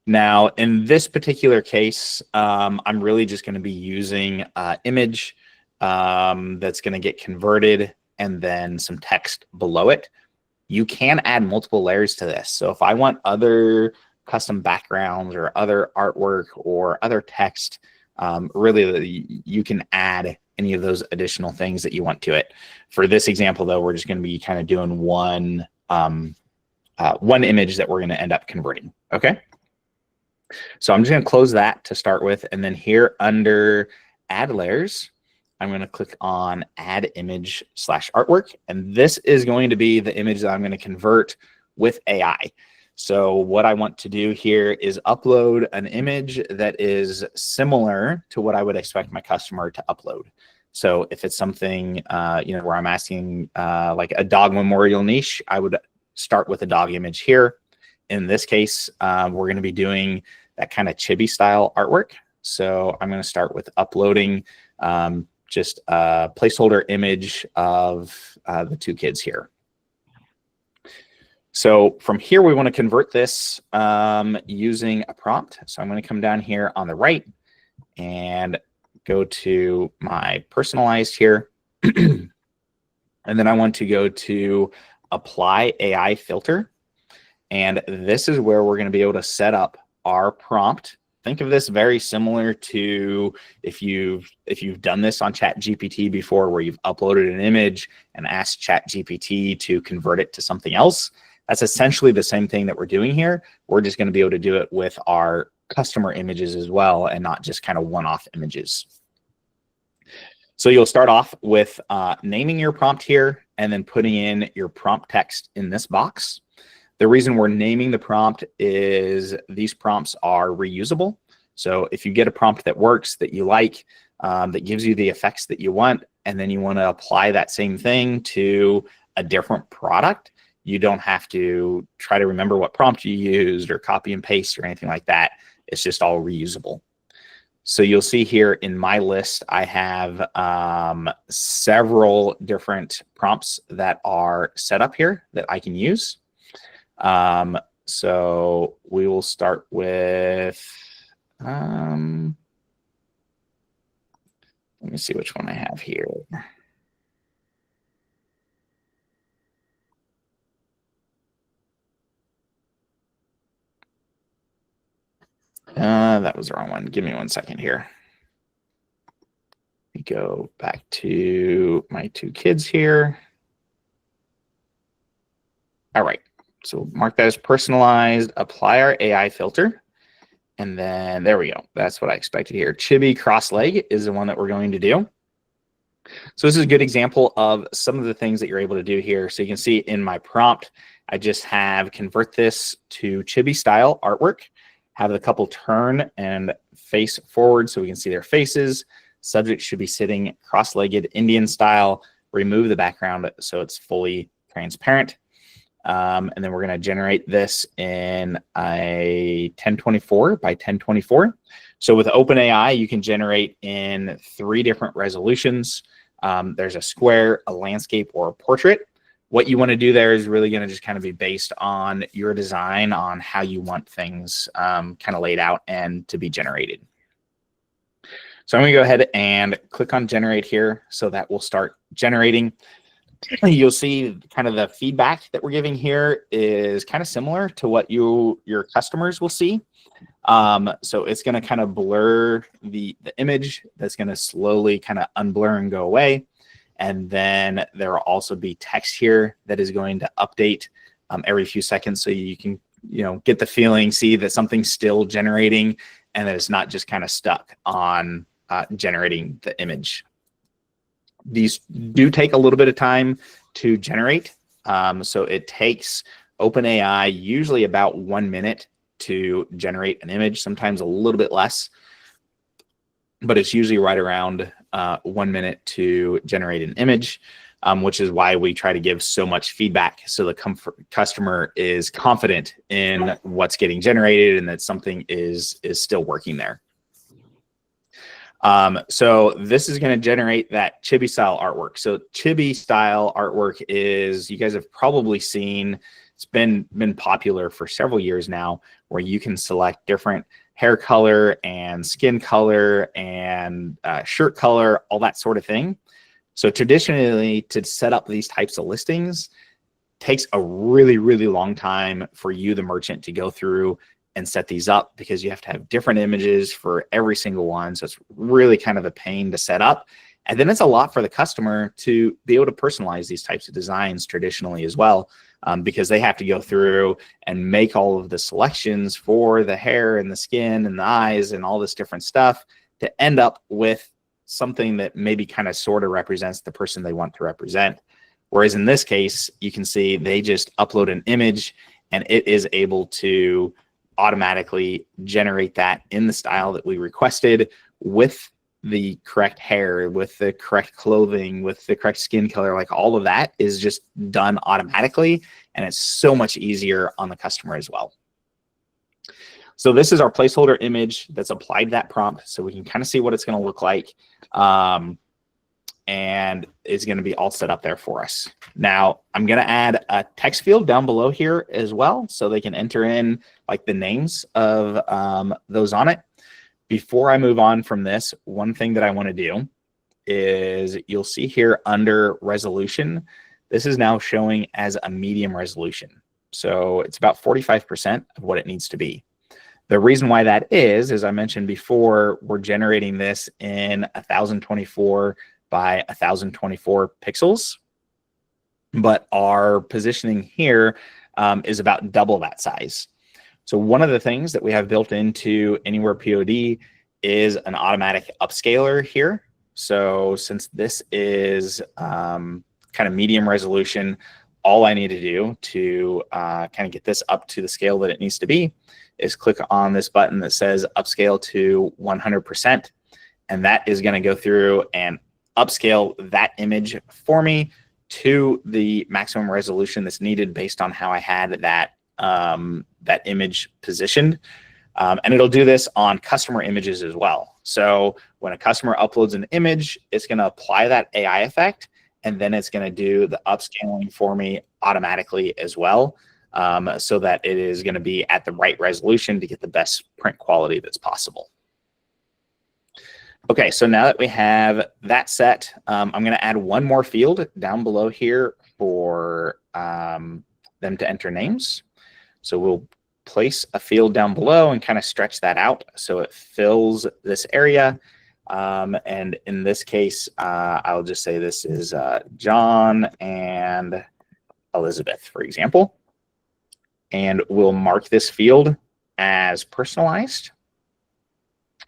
Now, in this particular case, I'm really just going to be using image that's going to get converted and then some text below it. You can add multiple layers to this. So if I want other custom backgrounds or other artwork or other text, really you can add any of those additional things that you want to it. For this example, though, we're just going to be kind of doing one image that we're going to end up converting. Okay. So I'm just going to close that to start with. And then here under add layers, I'm going to click on add image / artwork. And this is going to be the image that I'm going to convert with AI. So what I want to do here is upload an image that is similar to what I would expect my customer to upload. So if it's something, where I'm asking like a dog memorial niche, I would start with a dog image here. In this case, we're going to be doing that kind of chibi style artwork. So I'm going to start with uploading just a placeholder image of the two kids here. So from here, we want to convert this using a prompt. So I'm going to come down here on the right and go to my personalized here. And then I want to go to apply AI filter. And this is where we're going to be able to set up our prompt. Think of this very similar to if you've done this on ChatGPT before, where you've uploaded an image and asked ChatGPT to convert it to something else. That's essentially the same thing that we're doing here. We're just going to be able to do it with our customer images as well, and not just kind of one-off images. So you'll start off with naming your prompt here and then putting in your prompt text in this box. The reason we're naming the prompt is these prompts are reusable. So if you get a prompt that works, that you like, that gives you the effects that you want, and then you want to apply that same thing to a different product, you don't have to try to remember what prompt you used or copy and paste or anything like that. It's just all reusable. So you'll see here in my list, I have several different prompts that are set up here that I can use. So we will start with, let me see which one I have here. That was the wrong one. Give me 1 second here. We go back to my two kids here. All right. So mark that as personalized, apply our AI filter. And then there we go. That's what I expected here. Chibi cross leg is the one that we're going to do. So this is a good example of some of the things that you're able to do here. So you can see in my prompt, I just have convert this to chibi style artwork, have the couple turn and face forward so we can see their faces. Subject should be sitting cross-legged Indian style. Remove the background so it's fully transparent. And then we're going to generate this in a 1024 by 1024. So with OpenAI, you can generate in 3 different resolutions. There's a square, a landscape, or a portrait. What you want to do there is really going to just kind of be based on your design, on how you want things kind of laid out and to be generated. So I'm going to go ahead and click on generate here. So that will start generating. You'll see kind of the feedback that we're giving here is kind of similar to what your customers will see. So it's going to kind of blur the image. That's going to slowly kind of unblur and go away. And then there will also be text here that is going to update every few seconds, so you can get the feeling, see that something's still generating, and that it's not just kind of stuck on generating the image. These do take a little bit of time to generate. So it takes OpenAI usually about 1 minute to generate an image, sometimes a little bit less, but it's usually right around 1 minute to generate an image, which is why we try to give so much feedback so the customer is confident in what's getting generated and that something is still working there. So this is going to generate that chibi style artwork. So chibi style artwork is, you guys have probably seen, it's been popular for several years now, where you can select different hair color and skin color and shirt color, all that sort of thing. So traditionally, to set up these types of listings takes a really, really long time for you, the merchant, to go through and set these up, because you have to have different images for every single one. So it's really kind of a pain to set up. And then it's a lot for the customer to be able to personalize these types of designs traditionally as well, because they have to go through and make all of the selections for the hair and the skin and the eyes and all this different stuff to end up with something that maybe kind of sort of represents the person they want to represent. Whereas in this case, you can see they just upload an image and it is able to automatically generate that in the style that we requested, with the correct hair, with the correct clothing, with the correct skin color. Like, all of that is just done automatically, and it's so much easier on the customer as well. So this is our placeholder image that's applied to that prompt, so we can kind of see what it's going to look like. And it's going to be all set up there for us. Now, I'm going to add a text field down below here as well, so they can enter in like the names of those on it. Before I move on from this, one thing that I want to do is, you'll see here under resolution, this is now showing as a medium resolution. So it's about 45% of what it needs to be. The reason why that is, as I mentioned before, we're generating this in 1024 by 1024 pixels, but our positioning here is about double that size. So one of the things that we have built into AnywherePOD is an automatic upscaler here. So since this is kind of medium resolution, all I need to do to kind of get this up to the scale that it needs to be is click on this button that says upscale to 100%. And that is going to go through and upscale that image for me to the maximum resolution that's needed based on how I had that that image positioned. And it'll do this on customer images as well. So when a customer uploads an image, it's going to apply that AI effect, and then it's going to do the upscaling for me automatically as well, so that it is going to be at the right resolution to get the best print quality that's possible. Okay, so now that we have that set, I'm going to add one more field down below here for them to enter names. So we'll place a field down below and kind of stretch that out so it fills this area. And in this case, I'll just say this is John and Elizabeth, for example. And we'll mark this field as personalized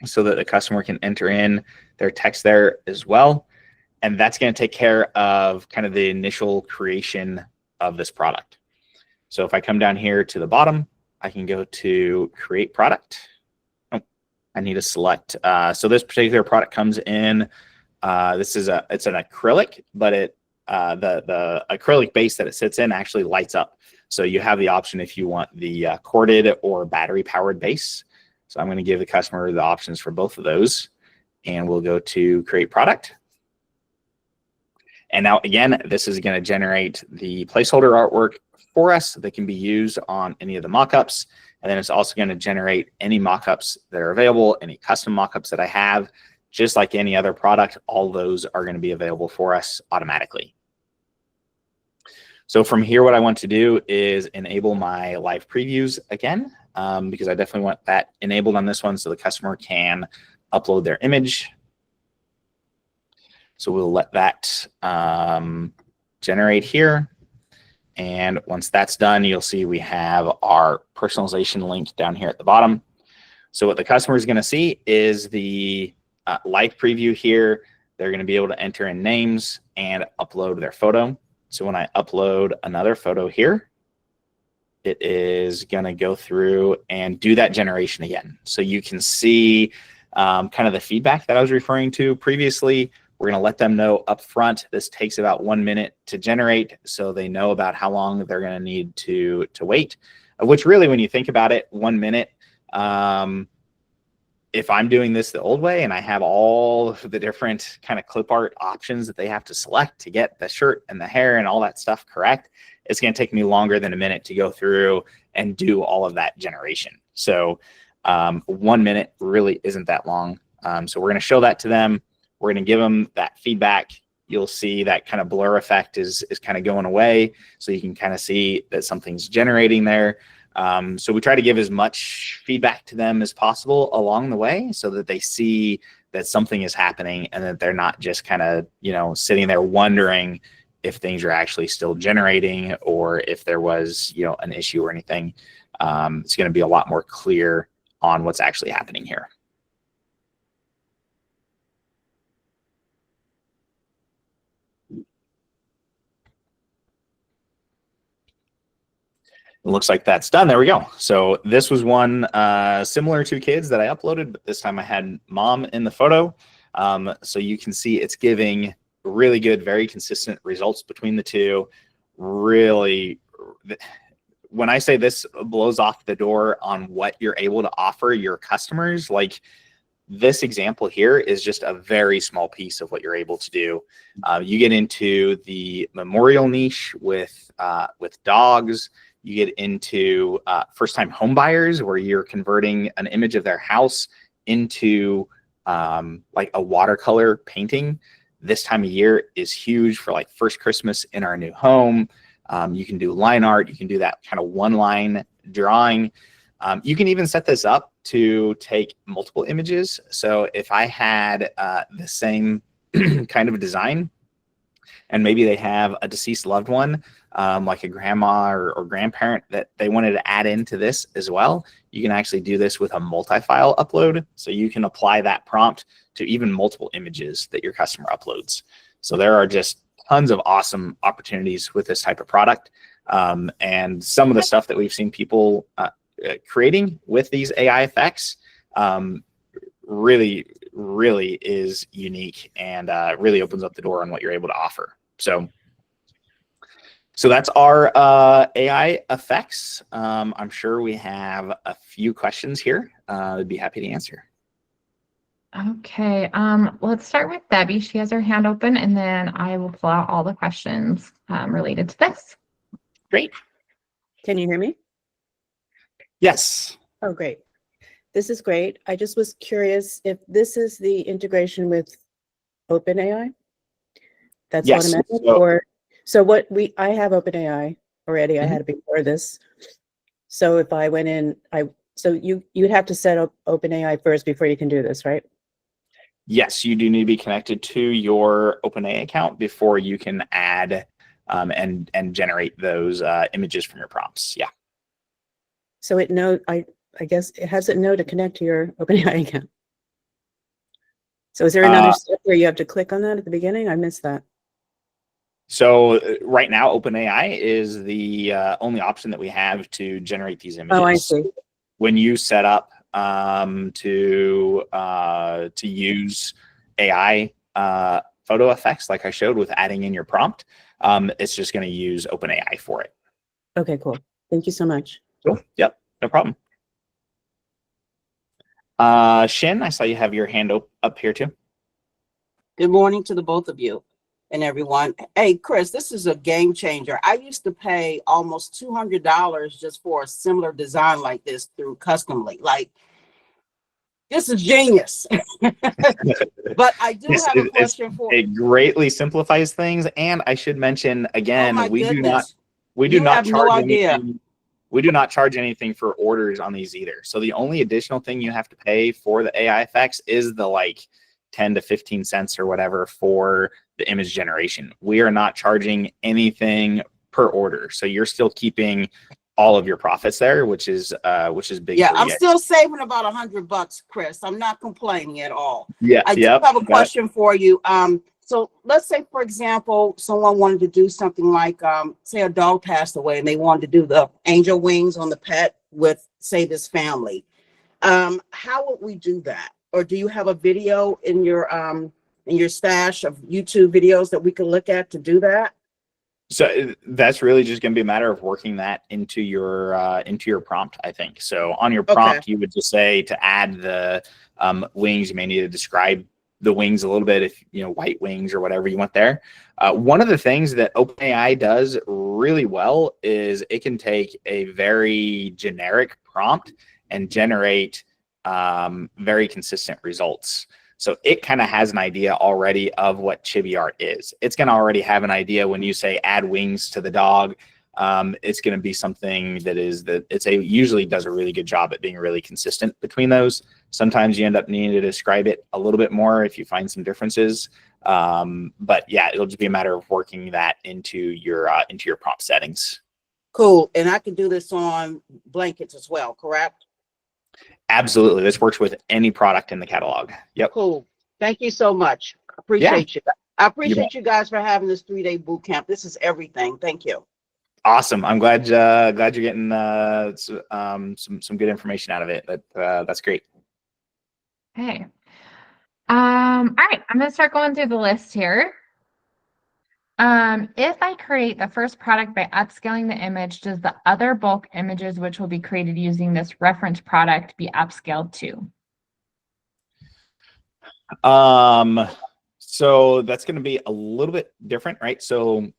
so that the customer can enter in their text there as well. And that's going to take care of kind of the initial creation of this product. So if I come down here to the bottom, I can go to create product. Oh, I need to select. So this particular product comes in. It's an acrylic, but the acrylic base that it sits in actually lights up. So you have the option if you want the corded or battery powered base. So I'm going to give the customer the options for both of those, and we'll go to create product. And now again, this is going to generate the placeholder artwork for us that can be used on any of the mockups. And then it's also going to generate any mockups that are available, any custom mockups that I have. Just like any other product, all those are going to be available for us automatically. So from here, what I want to do is enable my live previews again, because I definitely want that enabled on this one so the customer can upload their image. So we'll let that generate here. And once that's done, you'll see we have our personalization link down here at the bottom. So what the customer is going to see is the live preview here. They're going to be able to enter in names and upload their photo. So when I upload another photo here, it is going to go through and do that generation again. So you can see kind of the feedback that I was referring to previously. We're going to let them know up front, this takes about 1 minute to generate, so they know about how long they're going to need to wait, which really, when you think about it, 1 minute, if I'm doing this the old way and I have all of the different kind of clip art options that they have to select to get the shirt and the hair and all that stuff correct, it's going to take me longer than a minute to go through and do all of that generation. So 1 minute really isn't that long. So we're going to show that to them. We're going to give them that feedback, you'll see that kind of blur effect is kind of going away. So you can kind of see that something's generating there. So we try to give as much feedback to them as possible along the way so that they see that something is happening and that they're not just kind of, sitting there wondering if things are actually still generating or if there was, an issue or anything. It's going to be a lot more clear on what's actually happening here. It looks like that's done. There we go. So this was one similar to kids that I uploaded, but this time I had mom in the photo. So you can see it's giving really good, very consistent results between the two. Really, when I say this blows off the door on what you're able to offer your customers, like this example here is just a very small piece of what you're able to do. You get into the memorial niche with dogs. You get into first-time home buyers where you're converting an image of their house into like a watercolor painting. This time of year is huge for like first Christmas in our new home. You can do line art. You can do that kind of one-line drawing. You can even set this up to take multiple images. So if I had the same kind of design, and maybe they have a deceased loved one, like a grandma or grandparent that they wanted to add into this as well, you can actually do this with a multi-file upload. So you can apply that prompt to even multiple images that your customer uploads. So there are just tons of awesome opportunities with this type of product. And some of the stuff that we've seen people creating with these AI effects really is unique and really opens up the door on what you're able to offer. So that's our AI effects. I'm sure we have a few questions here. I'd be happy to answer. Okay, let's start with Debbie. She has her hand open, and then I will pull out all the questions related to this. Great. Can you hear me? Yes. Oh, great. This is great. I just was curious if this is the integration with OpenAI. That's Yes. automatic, I have OpenAI already. I had it before this. So if I went in, you'd have to set up OpenAI first before you can do this, right? Yes, you do need to be connected to your OpenAI account before you can add and generate those images from your prompts. Yeah. So I guess it has it know to connect to your OpenAI account. So is there another step where you have to click on that at the beginning? I missed that. So right now, OpenAI is the only option that we have to generate these images. Oh, I see. When you set up to use AI photo effects, like I showed with adding in your prompt, it's just going to use OpenAI for it. Okay, cool. Thank you so much. Cool. Yep, no problem. Shin, I saw you have your hand up here too. Good morning to the both of you and everyone. Hey, Chris, this is a game changer. I used to pay almost $200 just for a similar design like this through Customly. Like, this is genius. But I do have a question for it. Greatly simplifies things, and I should mention again, we do not charge anything. We do not charge anything for orders on these either. So the only additional thing you have to pay for the AI effects is the like 10 to 15 cents or whatever for the image generation. We are not charging anything per order. So you're still keeping all of your profits there, which is big. Yeah, I'm still saving about $100, Chris. I'm not complaining at all. Yeah, I do have a question for you. So let's say, for example, someone wanted to do something like, say a dog passed away and they wanted to do the angel wings on the pet with, say, this family. How would we do that? Or do you have a video in your stash of YouTube videos that we can look at to do that? So that's really just going to be a matter of working that into your prompt, I think. So on your prompt, you would just say to add the wings. You may need to describe the wings a little bit, if white wings or whatever you want there. One of the things that OpenAI does really well is it can take a very generic prompt and generate very consistent results. So it kind of has an idea already of what chibi art is. It's going to already have an idea when you say add wings to the dog. It's going to be something that usually does a really good job at being really consistent between those. Sometimes you end up needing to describe it a little bit more if you find some differences. But yeah, it'll just be a matter of working that into your prompt settings. Cool. And I can do this on blankets as well, correct? Absolutely. This works with any product in the catalog. Yep. Cool. Thank you so much. Appreciate you. I appreciate you guys for having this 3-day boot camp. This is everything. Thank you. Awesome. I'm glad you're getting some good information out of it. That's great. Okay. All right, I'm going to start going through the list here. If I create the first product by upscaling the image, does the other bulk images which will be created using this reference product be upscaled too? So that's going to be a little bit different, right? So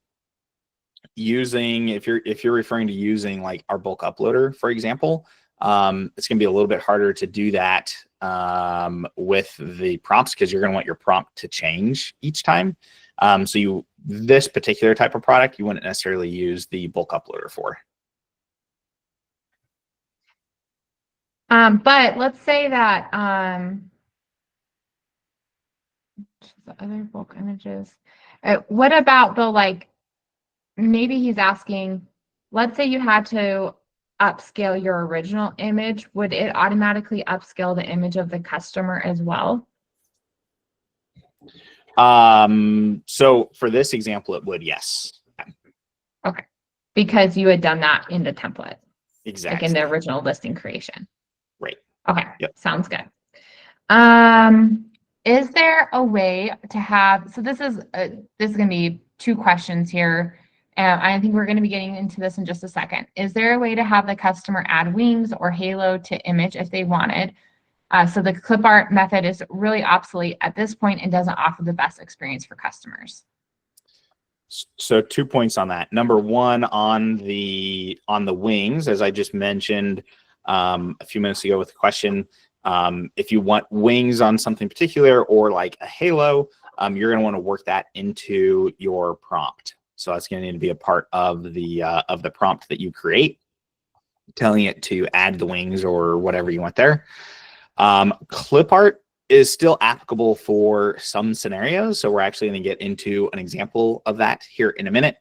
if you're referring to using like our bulk uploader, for example, it's going to be a little bit harder to do that with the prompts because you're going to want your prompt to change each time. So this particular type of product, you wouldn't necessarily use the bulk uploader for. But let's say that the other bulk images. What about the maybe he's asking, let's say you had to upscale your original image, would it automatically upscale the image of the customer as well? So for this example, it would, yes. Okay. Because you had done that in the template. Exactly. Like in the original listing creation. Right. Okay. Yep. Sounds good. Is there a way to have, so this is going to be 2 questions here. I think we're going to be getting into this in just a second. Is there a way to have the customer add wings or halo to image if they wanted? So the clip art method is really obsolete at this point and doesn't offer the best experience for customers. So 2 points on that. Number 1, on the wings, as I just mentioned a few minutes ago with the question, if you want wings on something particular or like a halo, you're going to want to work that into your prompt. So that's going to need to be a part of the prompt that you create, telling it to add the wings or whatever you want there. Clip art is still applicable for some scenarios. So we're actually going to get into an example of that here in a minute.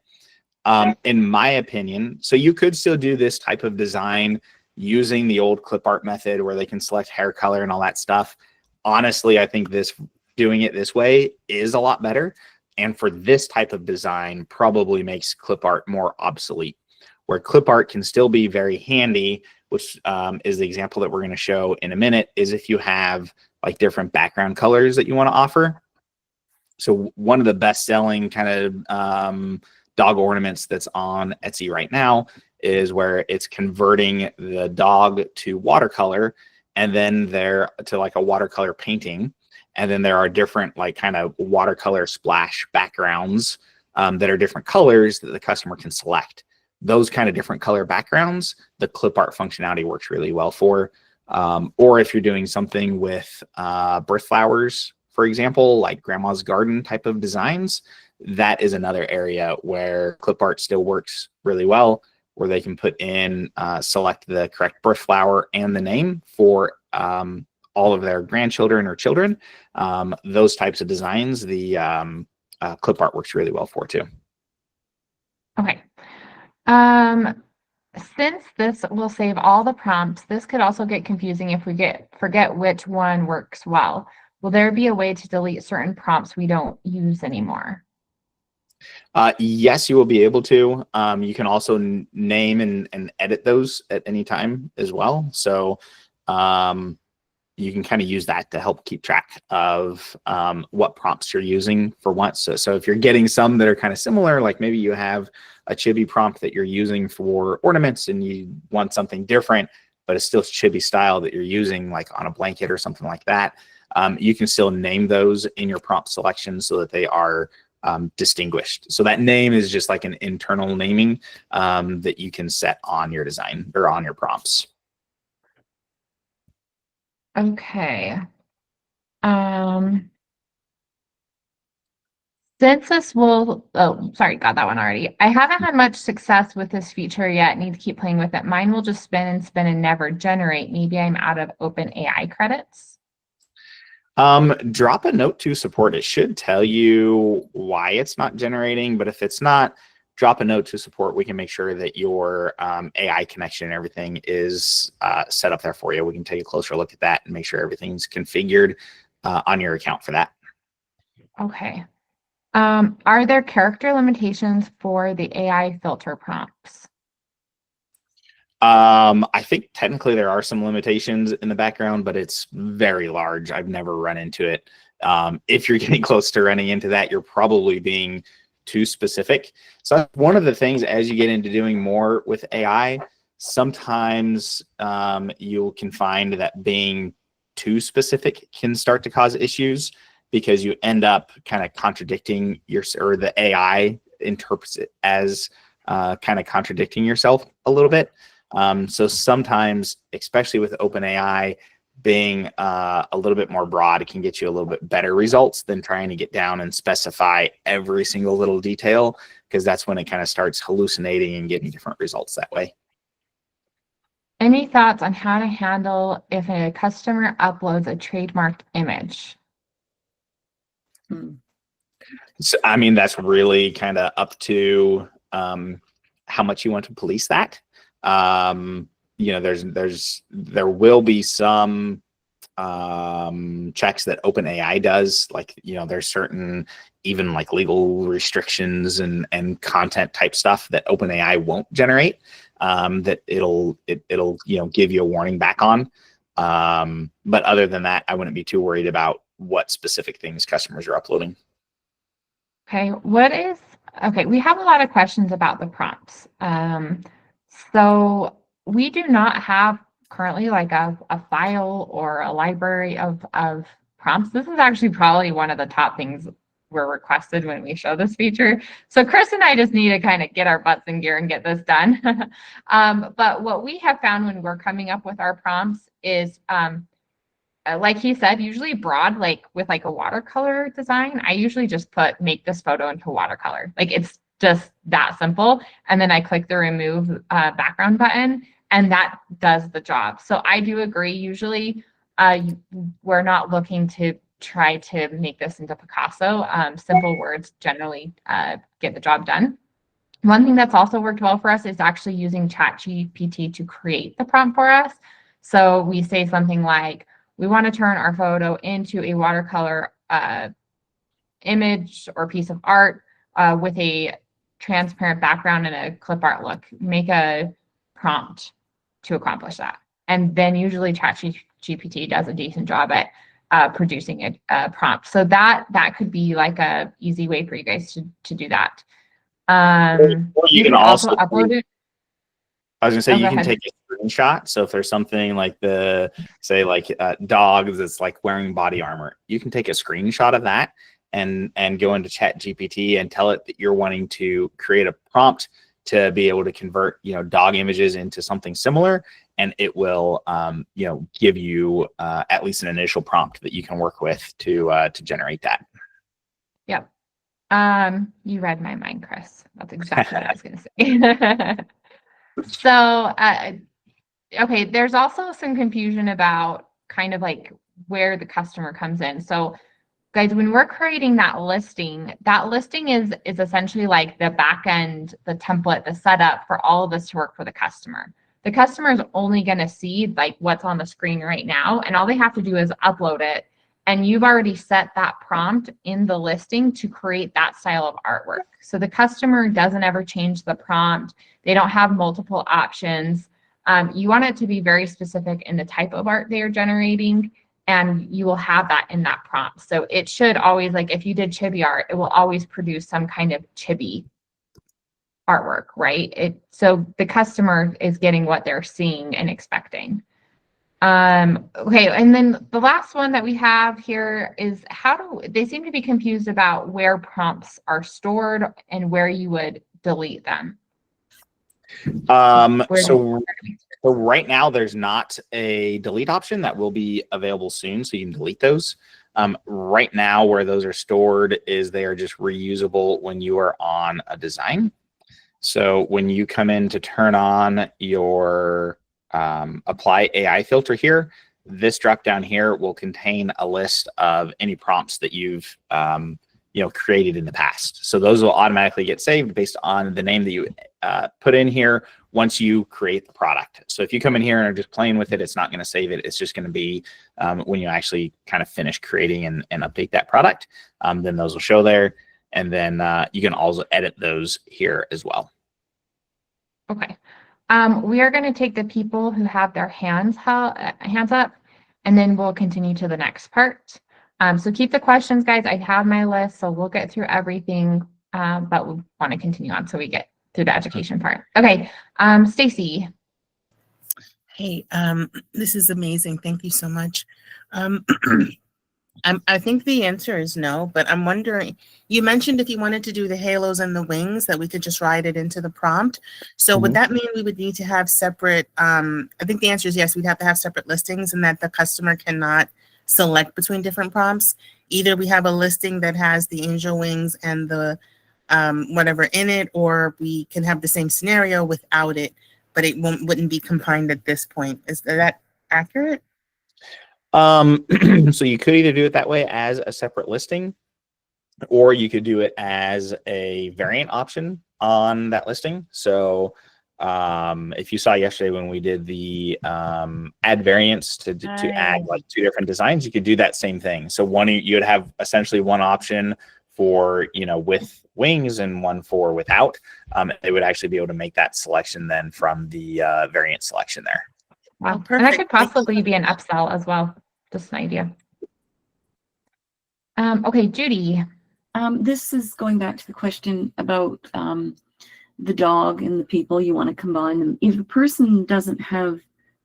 In my opinion, so you could still do this type of design using the old clip art method where they can select hair color and all that stuff. Honestly, I think doing it this way is a lot better. And for this type of design, probably makes clip art more obsolete. Where clip art can still be very handy, which is the example that we're going to show in a minute, is if you have like different background colors that you want to offer. So one of the best selling kind of dog ornaments that's on Etsy right now is where it's converting the dog to watercolor and then to like a watercolor painting. And then there are different like kind of watercolor splash backgrounds that are different colors that the customer can select. Those kind of different color backgrounds, the clip art functionality works really well for. Or if you're doing something with birth flowers, for example, like grandma's garden type of designs, that is another area where clip art still works really well, where they can put in, select the correct birth flower and the name for all of their grandchildren or children. Those types of designs, the clip art works really well for too. Okay. Since this will save all the prompts, this could also get confusing if we forget which one works well. Will there be a way to delete certain prompts we don't use anymore? Yes, you will be able to. You can also name and edit those at any time as well. So you can kind of use that to help keep track of what prompts you're using for what. So if you're getting some that are kind of similar, like maybe you have a chibi prompt that you're using for ornaments and you want something different, but it's still chibi style that you're using like on a blanket or something like that, you can still name those in your prompt selection so that they are distinguished. So that name is just like an internal naming that you can set on your design or on your prompts. Okay. Um, since this will, oh, sorry, got that one already. I haven't had much success with this feature yet. Need to keep playing with it. Mine will just spin and never generate. Maybe I'm out of OpenAI credits. Drop a note to support. It should tell you why it's not generating, but if it's not, drop a note to support. We can make sure that your AI connection and everything is set up there for you. We can take a closer look at that and make sure everything's configured on your account for that. Okay. Are there character limitations for the AI filter prompts? I think technically there are some limitations in the background, but it's very large. I've never run into it. If you're getting close to running into that, you're probably being too specific. So one of the things as you get into doing more with AI, sometimes you can find that being too specific can start to cause issues because you end up kind of contradicting or the AI interprets it as kind of contradicting yourself a little bit. So sometimes, especially with OpenAI being a little bit more broad, it can get you a little bit better results than trying to get down and specify every single little detail, because that's when it kind of starts hallucinating and getting different results that way. Any thoughts on how to handle if a customer uploads a trademarked image? So, I mean, that's really kind of up to how much you want to police that. You know, there will be some checks that OpenAI does, like, you know, there's certain even like legal restrictions and content type stuff that OpenAI won't generate, that it'll you know, give you a warning back on. But other than that, I wouldn't be too worried about what specific things customers are uploading. Okay, okay, we have a lot of questions about the prompts. So we do not have currently like a file or a library of prompts. This is actually probably one of the top things we're requested when we show this feature. So Chris and I just need to kind of get our butts in gear and get this done. But what we have found when we're coming up with our prompts is, like he said, usually broad, like with like a watercolor design. I usually just make this photo into watercolor. Like it's just that simple. And then I click the remove background button and that does the job. So I do agree. Usually we're not looking to try to make this into Picasso. Simple words generally get the job done. One thing that's also worked well for us is actually using ChatGPT to create the prompt for us. So we say something like, we want to turn our photo into a watercolor image or piece of art with a transparent background and a clip art look. Make a prompt to accomplish that. And then usually ChatGPT does a decent job at producing a prompt. So that could be like a easy way for you guys to do that. You can also upload it. I was gonna say, you can ahead. take a screenshot. So if there's something like say like dogs that's like wearing body armor, you can take a screenshot of that and go into ChatGPT and tell it that you're wanting to create a prompt to be able to convert, you know, dog images into something similar, and it will you know, give you at least an initial prompt that you can work with to generate that. Yep. You read my mind, Chris. That's exactly what I was gonna say. So, okay, there's also some confusion about kind of like where the customer comes in. So, guys, when we're creating that listing is essentially like the back end, the template, the setup for all of this to work for the customer. The customer is only going to see like what's on the screen right now, and all they have to do is upload it. And you've already set that prompt in the listing to create that style of artwork. So the customer doesn't ever change the prompt. They don't have multiple options. You want it to be very specific in the type of art they are generating, and you will have that in that prompt. So it should always, like if you did chibi art, it will always produce some kind of chibi artwork, right? So the customer is getting what they're seeing and expecting. Okay, and then the last one that we have here is they seem to be confused about where prompts are stored and where you would delete them. So right now there's not a delete option. That will be available soon, so you can delete those. Right now, where those are stored is they are just reusable when you are on a design. So when you come in to turn on your apply AI filter here, this drop down here will contain a list of any prompts that you've created in the past. So those will automatically get saved based on the name that you put in here once you create the product. So if you come in here and are just playing with it, it's not going to save it. It's just going to be when you actually kind of finish creating and update that product, then those will show there. And then you can also edit those here as well. Okay. We are going to take the people who have their hands up, and then we'll continue to the next part. So keep the questions, guys. I have my list, so we'll get through everything, but we want to continue on so we get through the education part. Okay, Stacy. Hey, this is amazing. Thank you so much. I think the answer is no, but I'm wondering, you mentioned if you wanted to do the halos and the wings that we could just write it into the prompt. So would that mean we would need to have separate, I think the answer is yes, we'd have to have separate listings and that the customer cannot select between different prompts. Either we have a listing that has the angel wings and the whatever in it, or we can have the same scenario without it, but it wouldn't be combined at this point. Is that accurate? So you could either do it that way as a separate listing, or you could do it as a variant option on that listing. So if you saw yesterday when we did the add variants to add like 2 different designs, you could do that same thing. So one, you would have essentially one option for, with wings and one for without. They would actually be able to make that selection then from the variant selection there. Wow. Oh, And that could perfect. possibly be an upsell as well. Just an idea. Okay, Judy. This is going back to the question about the dog and the people. You want to combine them. If a person doesn't have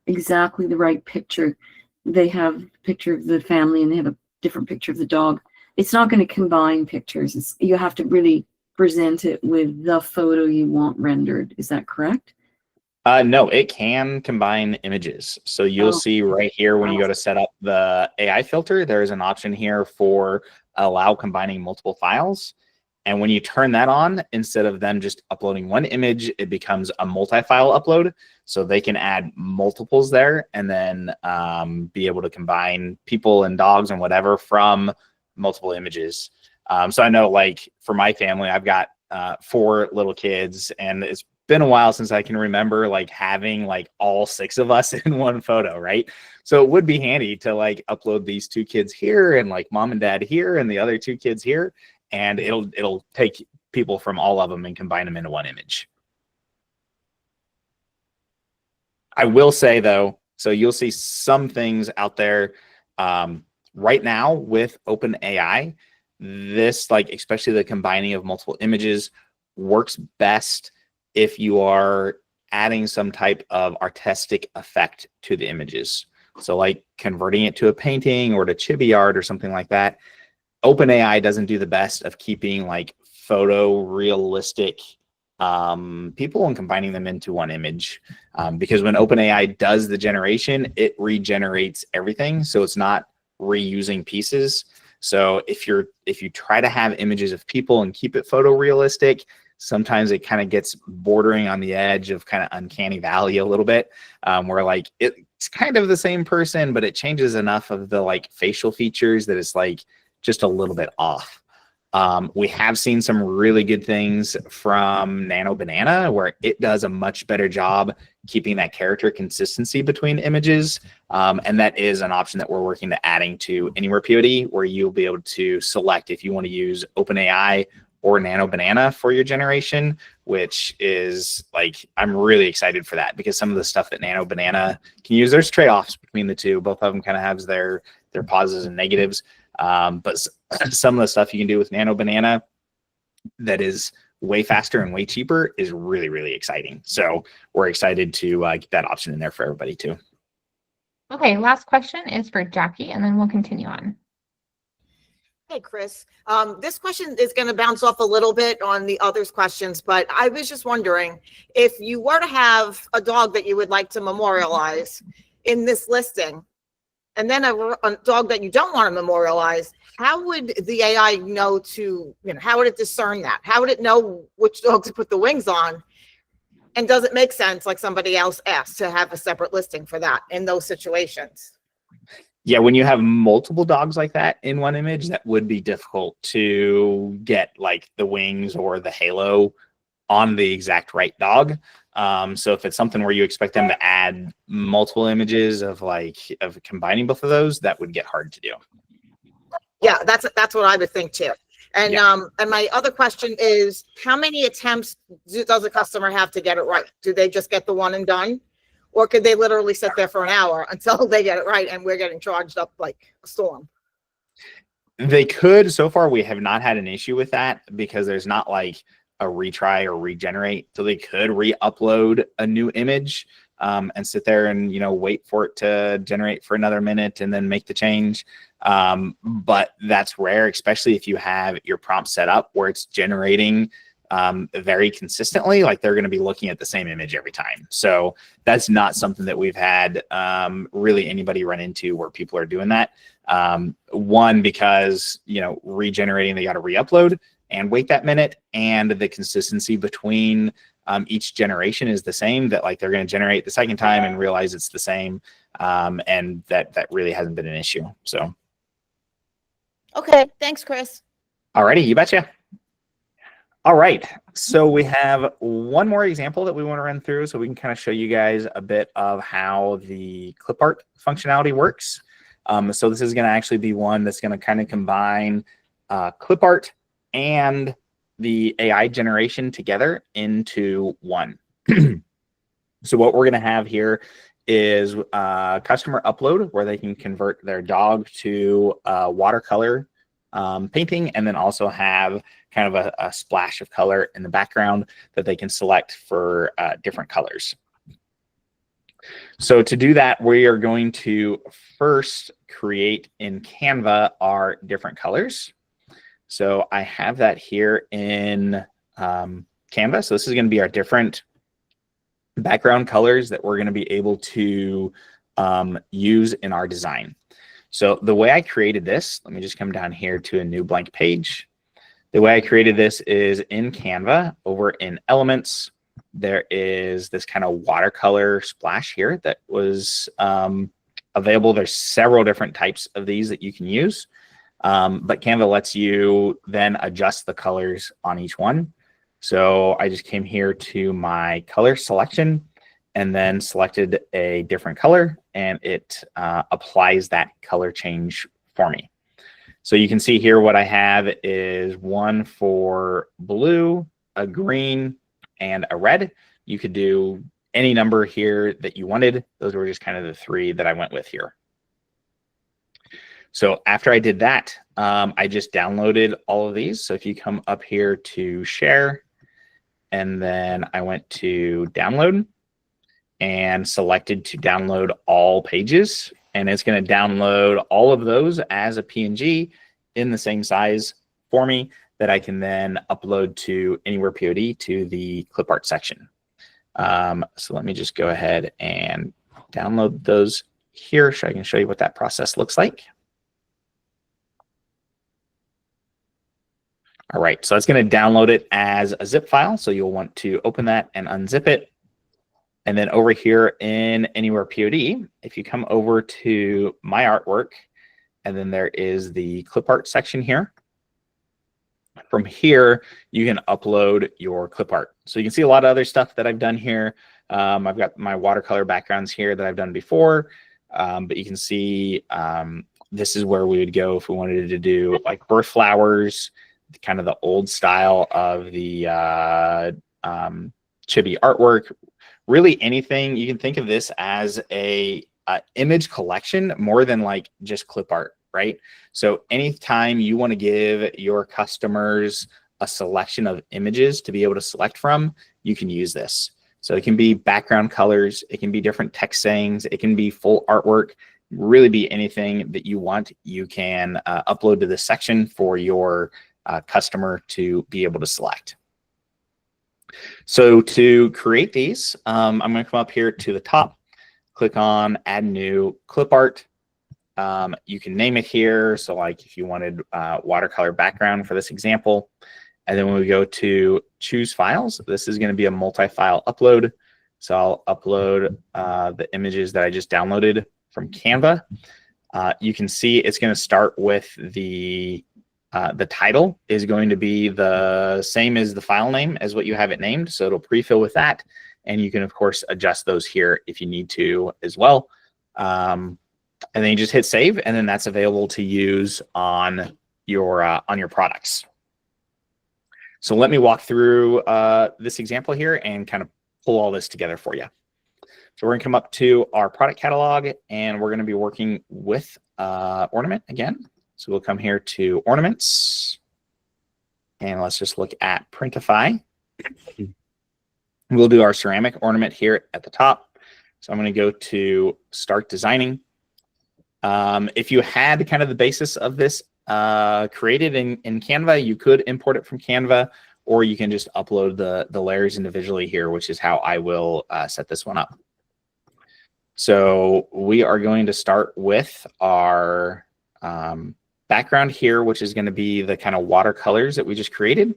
exactly the right picture, they have a picture of the family and they have a different picture of the dog, it's not going to combine pictures. You have to really present it with the photo you want rendered. Is that correct? No, it can combine images. So you'll see right here when you go to set up the AI filter, there's an option here for allow combining multiple files. And when you turn that on, instead of them just uploading one image, it becomes a multi-file upload. So they can add multiples there and then be able to combine people and dogs and whatever from multiple images. So I know, like, for my family, I've got 4 little kids, and it's been a while since I can remember like having like all 6 of us in one photo, right? So it would be handy to like upload these 2 kids here and like mom and dad here and the other 2 kids here, and it'll take people from all of them and combine them into one image. I will say though, so you'll see some things out there right now with OpenAI, this, like, especially the combining of multiple images, works best if you are adding some type of artistic effect to the images. So like converting it to a painting or to chibi art or something like that. OpenAI doesn't do the best of keeping like photo realistic people and combining them into one image. Because when OpenAI does the generation, it regenerates everything. So it's not reusing pieces. So if you try to have images of people and keep it photorealistic, sometimes it kind of gets bordering on the edge of kind of uncanny valley a little bit, where like it's kind of the same person, but it changes enough of the like facial features that it's like just a little bit off. We have seen some really good things from Nano Banana, where it does a much better job keeping that character consistency between images. And that is an option that we're working to adding to AnywherePOD, where you'll be able to select if you want to use OpenAI or Nano Banana for your generation, which is like, I'm really excited for that, because some of the stuff that Nano Banana can use, there's trade-offs between the two. Both of them kind of have their positives and negatives. But some of the stuff you can do with Nano Banana that is way faster and way cheaper is really, really exciting. So we're excited to get that option in there for everybody too. Okay, last question is for Jackie, and then we'll continue on. Hey, Chris. This question is going to bounce off a little bit on the others' questions, but I was just wondering, if you were to have a dog that you would like to memorialize in this listing, and then a dog that you don't want to memorialize, how would the AI know to, how would it discern that? How would it know which dog to put the wings on? And does it make sense, like somebody else asked, to have a separate listing for that in those situations? Yeah, when you have multiple dogs like that in one image, that would be difficult to get like the wings or the halo on the exact right dog. So if it's something where you expect them to add multiple images of combining both of those, that would get hard to do. Yeah, that's what I would think too. And Yeah. And my other question is, how many attempts does a customer have to get it right? Do they just get the one and done? Or could they literally sit there for an hour until they get it right and we're getting charged up like a storm? They could. So far, we have not had an issue with that because there's not like a retry or regenerate. So they could re-upload a new image and sit there and, wait for it to generate for another minute and then make the change. But that's rare, especially if you have your prompt set up where it's generating very consistently, like they're going to be looking at the same image every time. So that's not something that we've had really anybody run into where people are doing that. One, because, regenerating, they got to re-upload and wait that minute, and the consistency between each generation is the same, that like they're going to generate the second time and realize it's the same. And that really hasn't been an issue. So. Okay. Thanks, Chris. Alrighty, you betcha. All right, so we have one more example that we want to run through so we can kind of show you guys a bit of how the clip art functionality works. So this is going to actually be one that's going to kind of combine clip art and the AI generation together into one. So what we're going to have here is customer upload, where they can convert their dog to watercolor painting, and then also have kind of a splash of color in the background that they can select for different colors. So to do that, we are going to first create in Canva our different colors. So I have that here in Canva. So this is going to be our different background colors that we're going to be able to use in our design. So the way I created this, let me just come down here to a new blank page. The way I created this is in Canva. Over in Elements, there is this kind of watercolor splash here that was available. There's several different types of these that you can use, but Canva lets you then adjust the colors on each one. So I just came here to my color selection and then selected a different color, and it applies that color change for me. So you can see here what I have is one for blue, a green, and a red. You could do any number here that you wanted. Those were just kind of the three that I went with here. So after I did that, I just downloaded all of these. So if you come up here to share, and then I went to download and selected to download all pages, and it's going to download all of those as a PNG in the same size for me that I can then upload to AnywherePOD to the clip art section. So let me just go ahead and download those here so I can show you what that process looks like. All right, so it's going to download it as a zip file. So you'll want to open that and unzip it. And then over here in AnywherePOD, if you come over to my artwork, and then there is the clip art section here. From here, you can upload your clip art. So you can see a lot of other stuff that I've done here. I've got my watercolor backgrounds here that I've done before, but you can see this is where we would go if we wanted to do like birth flowers, kind of the old style of the chibi artwork. Really anything. You can think of this as a image collection more than like just clip art, right? So anytime you want to give your customers a selection of images to be able to select from, you can use this. So it can be background colors, it can be different text sayings, it can be full artwork, really be anything that you want. You can upload to this section for your customer to be able to select. So to create these, I'm going to come up here to the top, click on Add New Clip Art, You can name it here. So like if you wanted watercolor background for this example, and then when we go to choose files, this is going to be a multi-file upload. So I'll upload the images that I just downloaded from Canva. You can see it's going to start with the title is going to be the same as the file name as what you have it named. So it'll pre-fill with that. And you can, of course, adjust those here if you need to as well. And then you just hit save, and then that's available to use on your products. So let me walk through this example here and kind of pull all this together for you. So we're going to come up to our product catalog, and we're going to be working with ornament again. So we'll come here to ornaments, and let's just look at Printify. We'll do our ceramic ornament here at the top. So I'm going to go to Start Designing. If you had kind of the basis of this created in Canva, you could import it from Canva, or you can just upload the layers individually here, which is how I will set this one up. So we are going to start with our background here, which is going to be the kind of watercolors that we just created.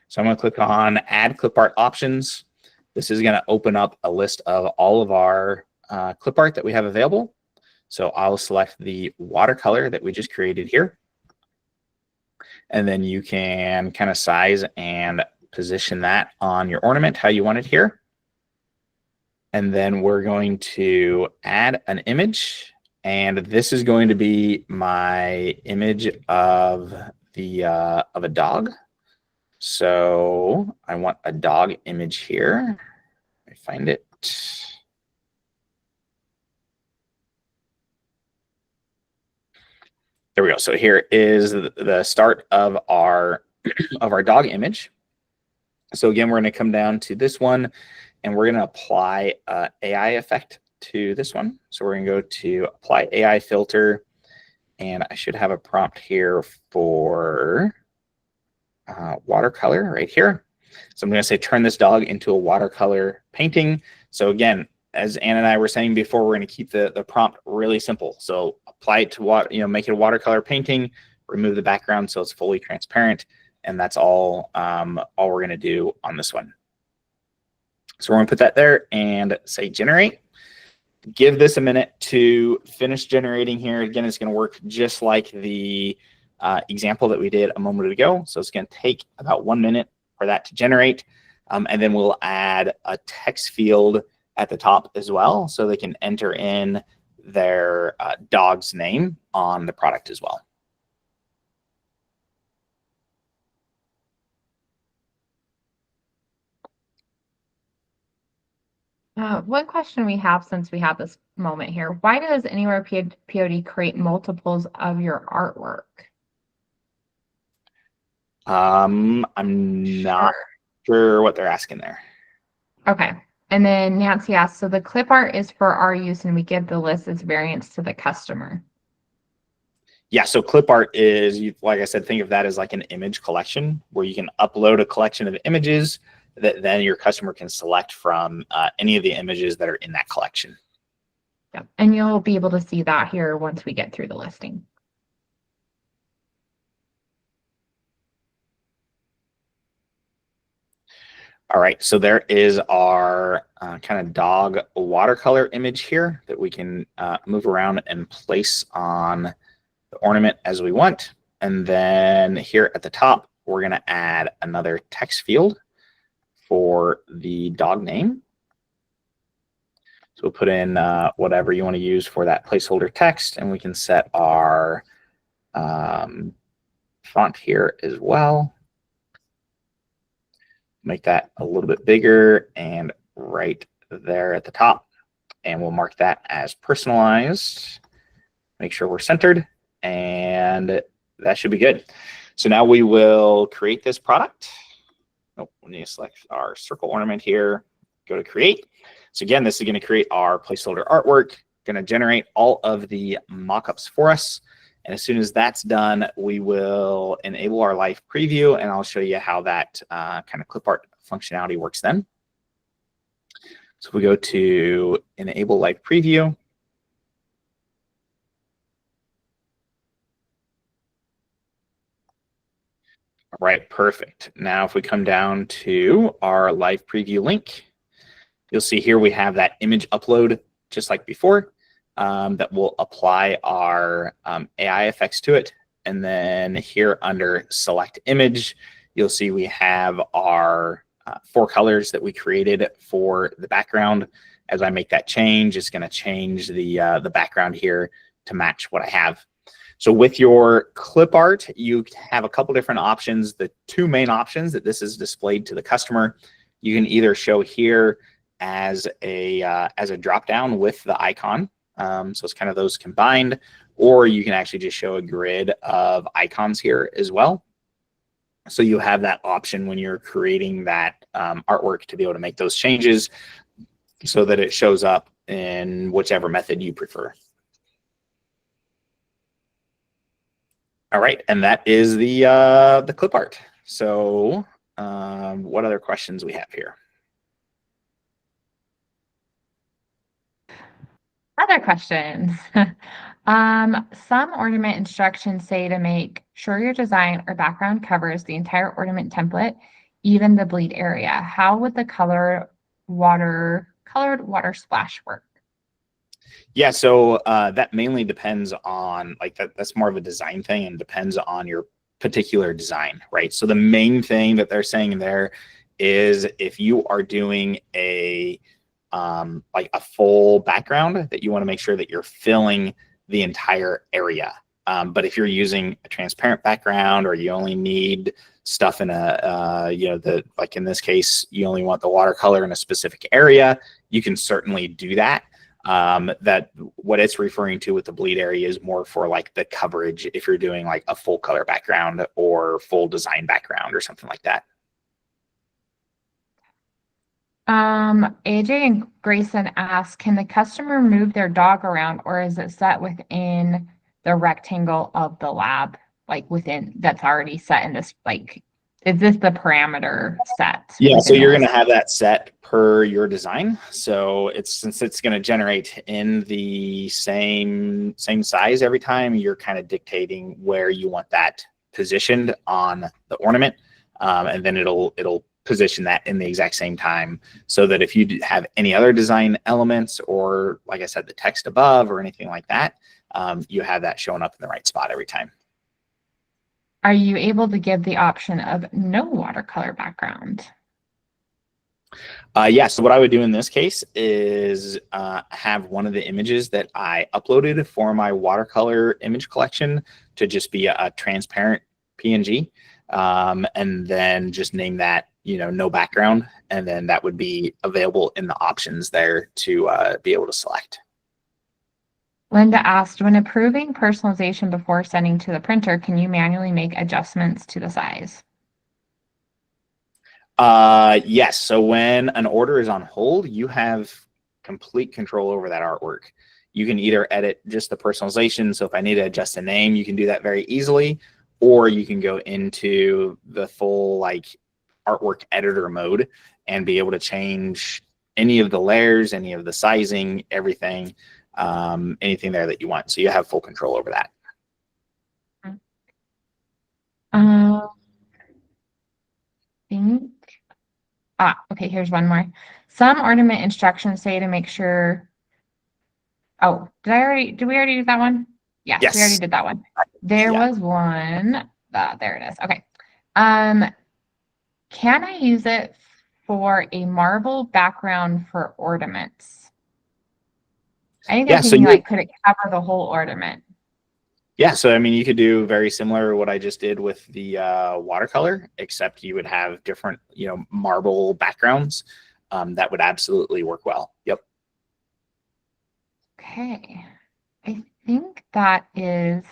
So I'm going to click on Add Clip Art Options. This is going to open up a list of all of our clip art that we have available. So I'll select the watercolor that we just created here. And then you can kind of size and position that on your ornament how you want it here. And then we're going to add an image. And this is going to be my image of a dog. So I want a dog image here. Let me find it. There we go. So here is the start of our dog image. So again, we're going to come down to this one, and we're going to apply an AI effect to this one. So we're going to go to Apply AI Filter, and I should have a prompt here for watercolor right here. So I'm going to say turn this dog into a watercolor painting. So again, as Ann and I were saying before, we're going to keep the prompt really simple. So apply it to make it a watercolor painting, remove the background so it's fully transparent, and that's all we're going to do on this one. So we're going to put that there and say generate. Give this a minute to finish generating here. Again, it's going to work just like the example that we did a moment ago. So it's going to take about 1 minute for that to generate. And then we'll add a text field at the top as well, so they can enter in their dog's name on the product as well. One question we have since we have this moment here, why does AnywherePOD create multiples of your artwork? I'm not sure what they're asking there. Okay. And then Nancy asks, so the clip art is for our use and we give the list as variants to the customer. Yeah, so clip art is, like I said, think of that as like an image collection where you can upload a collection of images that then your customer can select from any of the images that are in that collection. Yep. And you'll be able to see that here once we get through the listing. All right, so there is our kind of dog watercolor image here that we can move around and place on the ornament as we want. And then here at the top, we're going to add another text field for the dog name. So we'll put in whatever you want to use for that placeholder text, and we can set our font here as well. Make that a little bit bigger and right there at the top. And we'll mark that as personalized. Make sure we're centered, and that should be good. So now we will create this product. Oh, we need to select our circle ornament here, go to create. So again, this is going to create our placeholder artwork, going to generate all of the mockups for us. And as soon as that's done, we will enable our live preview, and I'll show you how that kind of clip art functionality works then. So we go to enable live preview. Right, perfect. Now, if we come down to our live preview link, you'll see here we have that image upload just like before, that will apply our AI effects to it. And then here under select image, you'll see we have our 4 colors that we created for the background. As I make that change, it's going to change the background here to match what I have. So with your clip art, you have a couple different options. The 2 main options that this is displayed to the customer, you can either show here as a drop down with the icon. So it's kind of those combined, or you can actually just show a grid of icons here as well. So you have that option when you're creating that artwork to be able to make those changes so that it shows up in whichever method you prefer. All right, and that is the clip art. So what other questions we have here? Other questions. Some ornament instructions say to make sure your design or background covers the entire ornament template, even the bleed area. How would the colored water splash work? Yeah, so that mainly depends on, like, that's more of a design thing and depends on your particular design, right? So the main thing that they're saying there is if you are doing like a full background, that you want to make sure that you're filling the entire area. But if you're using a transparent background, or you only need stuff in a, like in this case, you only want the watercolor in a specific area, you can certainly do that. That what it's referring to with the bleed area is more for like the coverage if you're doing like a full color background or full design background or something like that. AJ and Grayson asked, can the customer move their dog around, or is it set within the rectangle of the lab, like within that's already set in this, like, is this the parameter set? Yeah, so you're going to have that set per your design. So since it's going to generate in the same size every time, you're kind of dictating where you want that positioned on the ornament, and then it'll position that in the exact same time, so that if you have any other design elements, or like I said, the text above or anything like that, you have that showing up in the right spot every time. Are you able to give the option of no watercolor background? Yeah, so what I would do in this case is have one of the images that I uploaded for my watercolor image collection to just be a transparent PNG, and then just name that, no background, and then that would be available in the options there to be able to select. Linda asked, when approving personalization before sending to the printer, can you manually make adjustments to the size? Yes. So when an order is on hold, you have complete control over that artwork. You can either edit just the personalization. So if I need to adjust a name, you can do that very easily, or you can go into the full like artwork editor mode and be able to change any of the layers, any of the sizing, everything, anything there that you want. So you have full control over that. Okay, here's one more. Some ornament instructions say to make sure. Oh, did we already do that one? Yes, we already did that one. There was one. There it is. Okay. Can I use it for a marble background for ornaments? I think they're thinking, like, could it cover the whole ornament? Yeah, so I mean, you could do very similar to what I just did with the watercolor, except you would have different, marble backgrounds. That would absolutely work well. Yep. Okay. I think that is.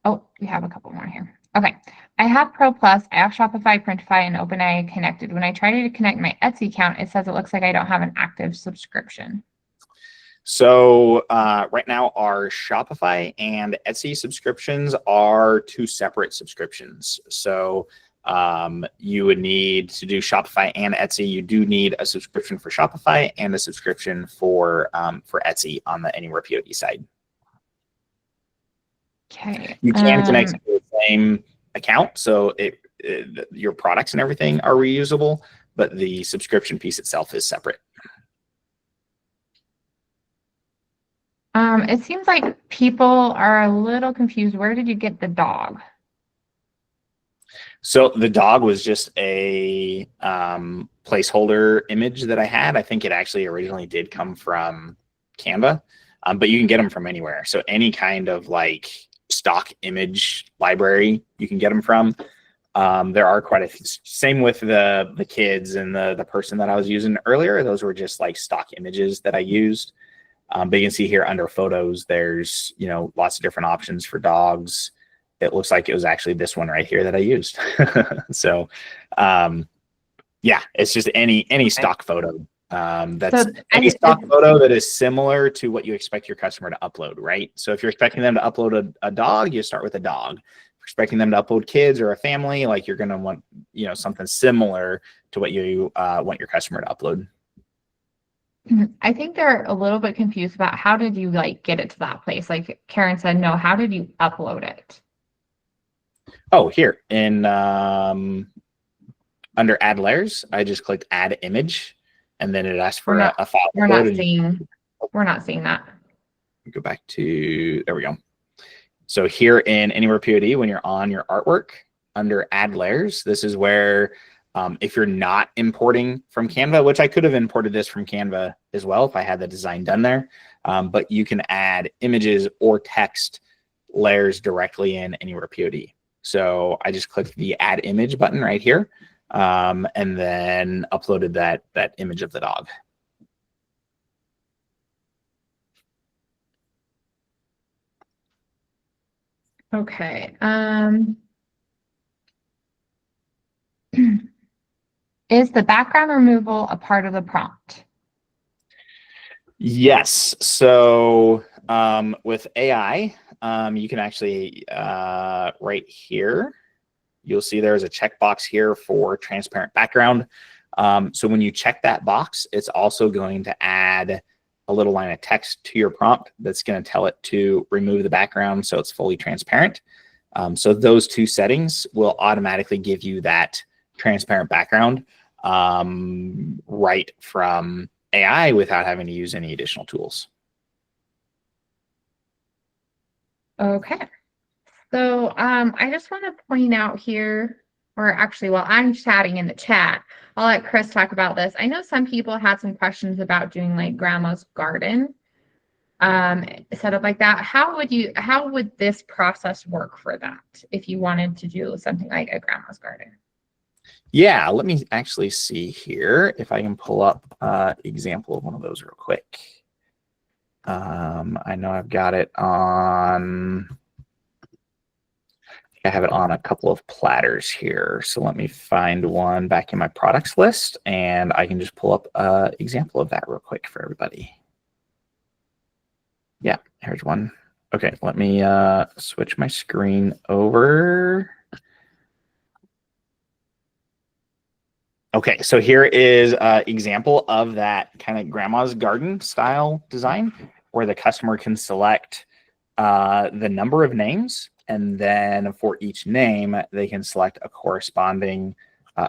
Oh, we have a couple more here. Okay. I have Pro Plus, I have Shopify, Printify, and OpenAI connected. When I try to connect my Etsy account, it says it looks like I don't have an active subscription. So right now, our Shopify and Etsy subscriptions are 2 separate subscriptions. So you would need to do Shopify and Etsy. You do need a subscription for Shopify and a subscription for Etsy on the AnywherePOD side. Okay. You can connect to the same account, so it your products and everything are reusable, but the subscription piece itself is separate. It seems like people are a little confused. Where did you get the dog? So the dog was just a placeholder image that I had. I think it actually originally did come from Canva, but you can get them from anywhere. So any kind of like stock image library you can get them from. There are quite a few. Same with the kids and the person that I was using earlier. Those were just like stock images that I used. But you can see here under photos, there's, you know, lots of different options for dogs. It looks like it was actually this one right here that I used. So, yeah, it's just any stock photo. That's any stock photo that is similar to what you expect your customer to upload, right? So if you're expecting them to upload a dog, you start with a dog. If you're expecting them to upload kids or a family, like you're going to want, you know, something similar to what you want your customer to upload. I think they're a little bit confused about how did you like get it to that place? Like Karen said, no, how did you upload it? Oh, here in under add layers, I just clicked add image, and then it asks for a file. We're not seeing that. Go back to, there we go. So here in AnywherePOD, when you're on your artwork under add layers, this is where if you're not importing from Canva, which I could have imported this from Canva as well if I had the design done there, but you can add images or text layers directly in AnywherePOD. So I just clicked the add image button right here, and then uploaded that image of the dog. Okay. Is the background removal a part of the prompt? Yes. So with AI, you can actually right here, you'll see there's a checkbox here for transparent background. So when you check that box, it's also going to add a little line of text to your prompt that's going to tell it to remove the background so it's fully transparent. So those two settings will automatically give you that transparent background right from AI without having to use any additional tools. Okay. So I just want to point out here, or actually, while I'm chatting in the chat, I'll let Chris talk about this. I know some people had some questions about doing like grandma's garden set up like that. How would this process work for that if you wanted to do something like a grandma's garden? Yeah, let me actually see here if I can pull up an example of one of those real quick. I know I've got it on, I have it on a couple of platters here. So let me find one back in my products list and I can just pull up an example of that real quick for everybody. Yeah, here's one. Okay, let me switch my screen over. Okay, so here is an example of that kind of grandma's garden style design where the customer can select the number of names, and then for each name, they can select a corresponding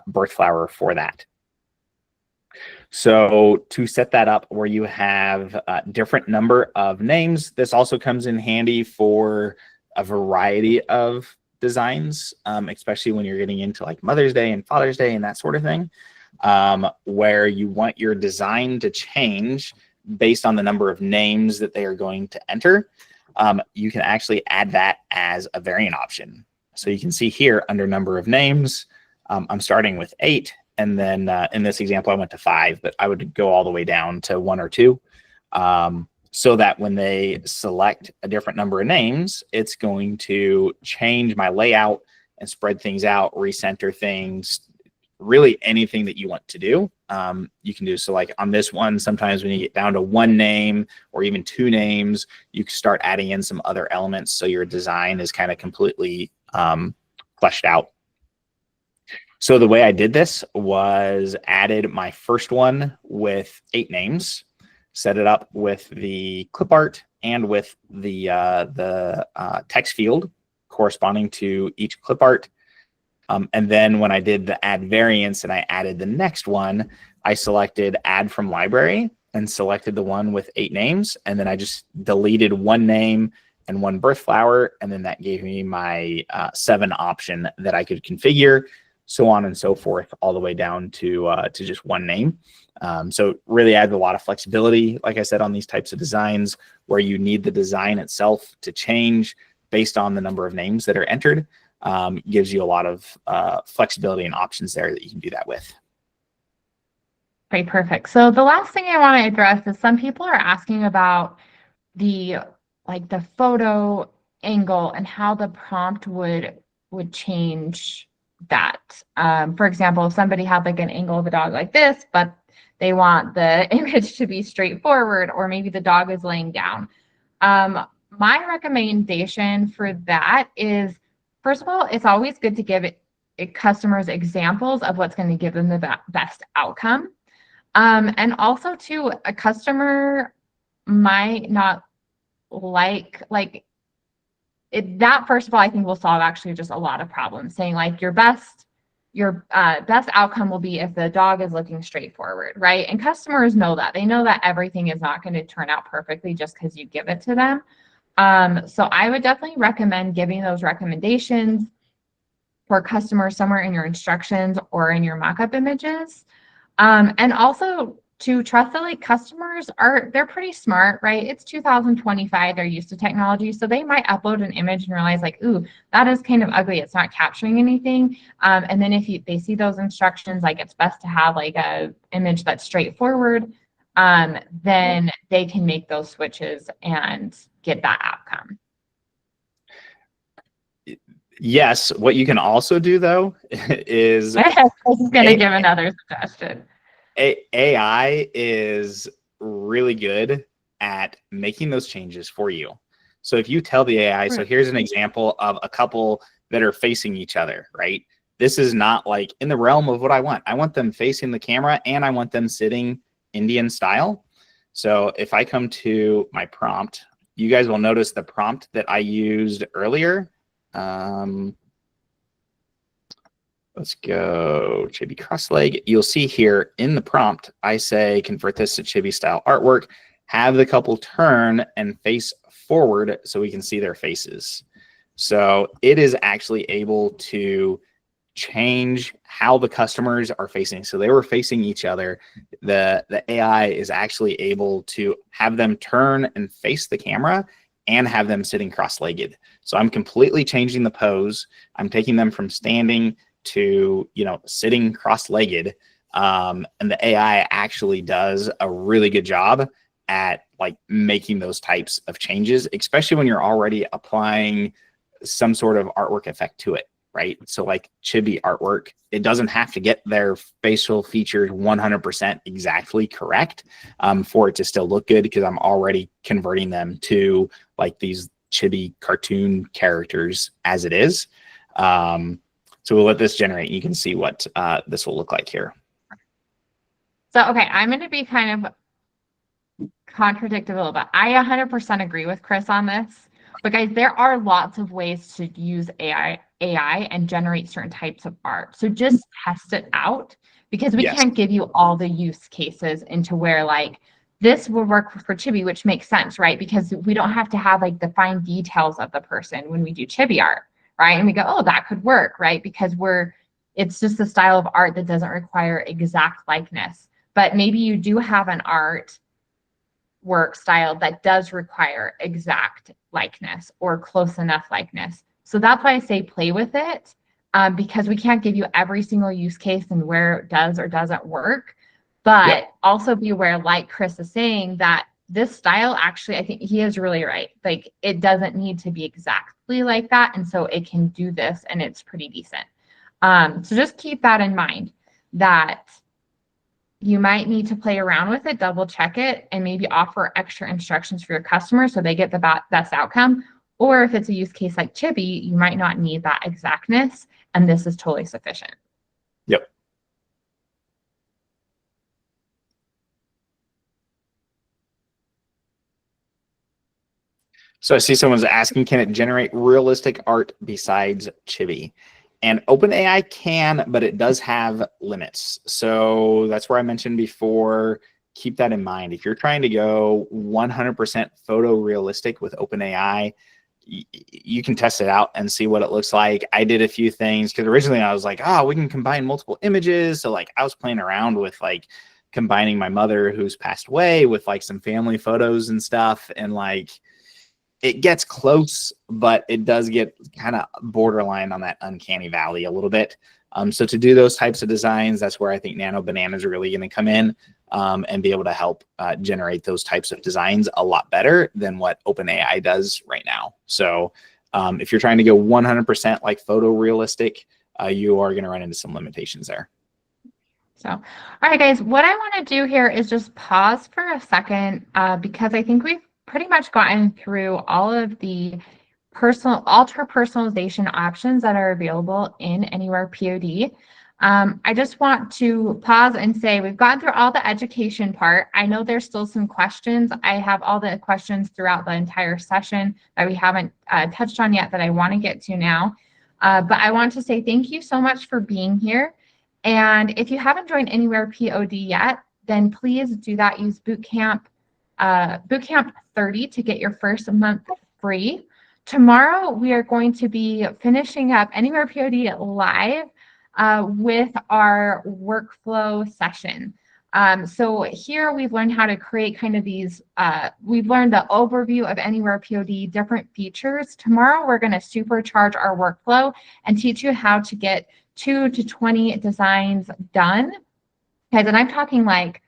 birth flower for that. So to set that up where you have a different number of names, this also comes in handy for a variety of designs, especially when you're getting into like Mother's Day and Father's Day and that sort of thing, where you want your design to change based on the number of names that they are going to enter. You can actually add that as a variant option. So you can see here under number of names, I'm starting with 8. And then in this example, I went to 5, but I would go all the way down to 1 or 2. So that when they select a different number of names, it's going to change my layout and spread things out, recenter things, really anything that you want to do, you can do. So like on this one, sometimes when you get down to 1 name or even 2 names, you can start adding in some other elements. So your design is kind of completely fleshed out. So the way I did this was added my first one with 8 names, set it up with the clip art and with the text field corresponding to each clip art. And then when I did the add variants and I added the next one, I selected add from library and selected the one with 8 names. And then I just deleted one name and one birth flower. And then that gave me my 7 option that I could configure, so on and so forth, all the way down to just one name. So it really adds a lot of flexibility, like I said, on these types of designs where you need the design itself to change based on the number of names that are entered. Gives you a lot of flexibility and options there that you can do that with. Okay, perfect. So the last thing I want to address is some people are asking about the photo angle and how the prompt would change that. For example, if somebody had like an angle of a dog like this, but they want the image to be straightforward, or maybe the dog is laying down. My recommendation for that is, first of all, it's always good to give customers examples of what's going to give them the best outcome. And also too, a customer might not like it. That, first of all, I think will solve actually just a lot of problems, saying like your best outcome will be if the dog is looking straight forward, right? And customers know that. They know that everything is not going to turn out perfectly just because you give it to them. So I would definitely recommend giving those recommendations for customers somewhere in your instructions or in your mock-up images. And also to trust that like customers they're pretty smart, right? It's 2025, they're used to technology. So they might upload an image and realize like, ooh, that is kind of ugly. It's not capturing anything. And then if they see those instructions, like it's best to have like a image that's straightforward, then they can make those switches and get that outcome. Yes, what you can also do though is I was going to give another suggestion. AI is really good at making those changes for you. So if you tell the AI, so here's an example of a couple that are facing each other, right? This is not like in the realm of what I want. I want them facing the camera and I want them sitting Indian style. So if I come to my prompt, you guys will notice the prompt that I used earlier. Let's go chibi cross leg. You'll see here in the prompt, I say, convert this to chibi style artwork, have the couple turn and face forward so we can see their faces. So it is actually able to change how the customers are facing. So they were facing each other. The AI is actually able to have them turn and face the camera and have them sitting cross-legged. So I'm completely changing the pose. I'm taking them from standing to, sitting cross-legged. And the AI actually does a really good job at like making those types of changes, especially when you're already applying some sort of artwork effect to it, right? So like chibi artwork, it doesn't have to get their facial features 100% exactly correct for it to still look good, because I'm already converting them to like these chibi cartoon characters as it is. So we'll let this generate and you can see what this will look like here. So, okay, I'm going to be kind of contradict a little bit. I 100% agree with Chris on this, but guys, there are lots of ways to use AI and generate certain types of art. So just test it out, because we can't give you all the use cases into where like this will work for chibi, which makes sense, right? Because we don't have to have like the fine details of the person when we do chibi art, right? And we go, oh, that could work, right? Because it's just a style of art that doesn't require exact likeness. But maybe you do have an art work style that does require exact likeness or close enough likeness. So that's why I say play with it, because we can't give you every single use case and where it does or doesn't work. But also be aware, like Chris is saying, that this style actually, I think he is really right. Like it doesn't need to be exactly like that. And so it can do this and it's pretty decent. So just keep that in mind, that you might need to play around with it, double check it, and maybe offer extra instructions for your customers so they get the best outcome. Or if it's a use case like chibi, you might not need that exactness, and this is totally sufficient. Yep. So I see someone's asking, can it generate realistic art besides chibi? And OpenAI can, but it does have limits. So that's where I mentioned before, keep that in mind. If you're trying to go 100% photorealistic with OpenAI, you can test it out and see what it looks like. I did a few things because originally I was like, oh, we can combine multiple images. So like I was playing around with like combining my mother who's passed away with like some family photos and stuff. And like, it gets close, but it does get kind of borderline on that uncanny valley a little bit. So to do those types of designs, that's where I think Nano Banana is really going to come in and be able to help generate those types of designs a lot better than what OpenAI does right now. So if you're trying to go 100% like photorealistic, you are going to run into some limitations there. So, all right, guys, what I want to do here is just pause for a second because I think we've pretty much gotten through all of the alter personalization options that are available in AnywherePOD. I just want to pause and say we've gone through all the education part. I know there's still some questions. I have all the questions throughout the entire session that we haven't touched on yet that I want to get to now. But I want to say thank you so much for being here. And if you haven't joined AnywherePOD yet, then please do that. Use Bootcamp 30 to get your first month free. Tomorrow, we are going to be finishing up AnywherePOD live with our workflow session. So here we've learned how to create kind of these, we've learned the overview of AnywherePOD, different features. Tomorrow, we're going to supercharge our workflow and teach you how to get 2 to 20 designs done. Guys, and I'm talking like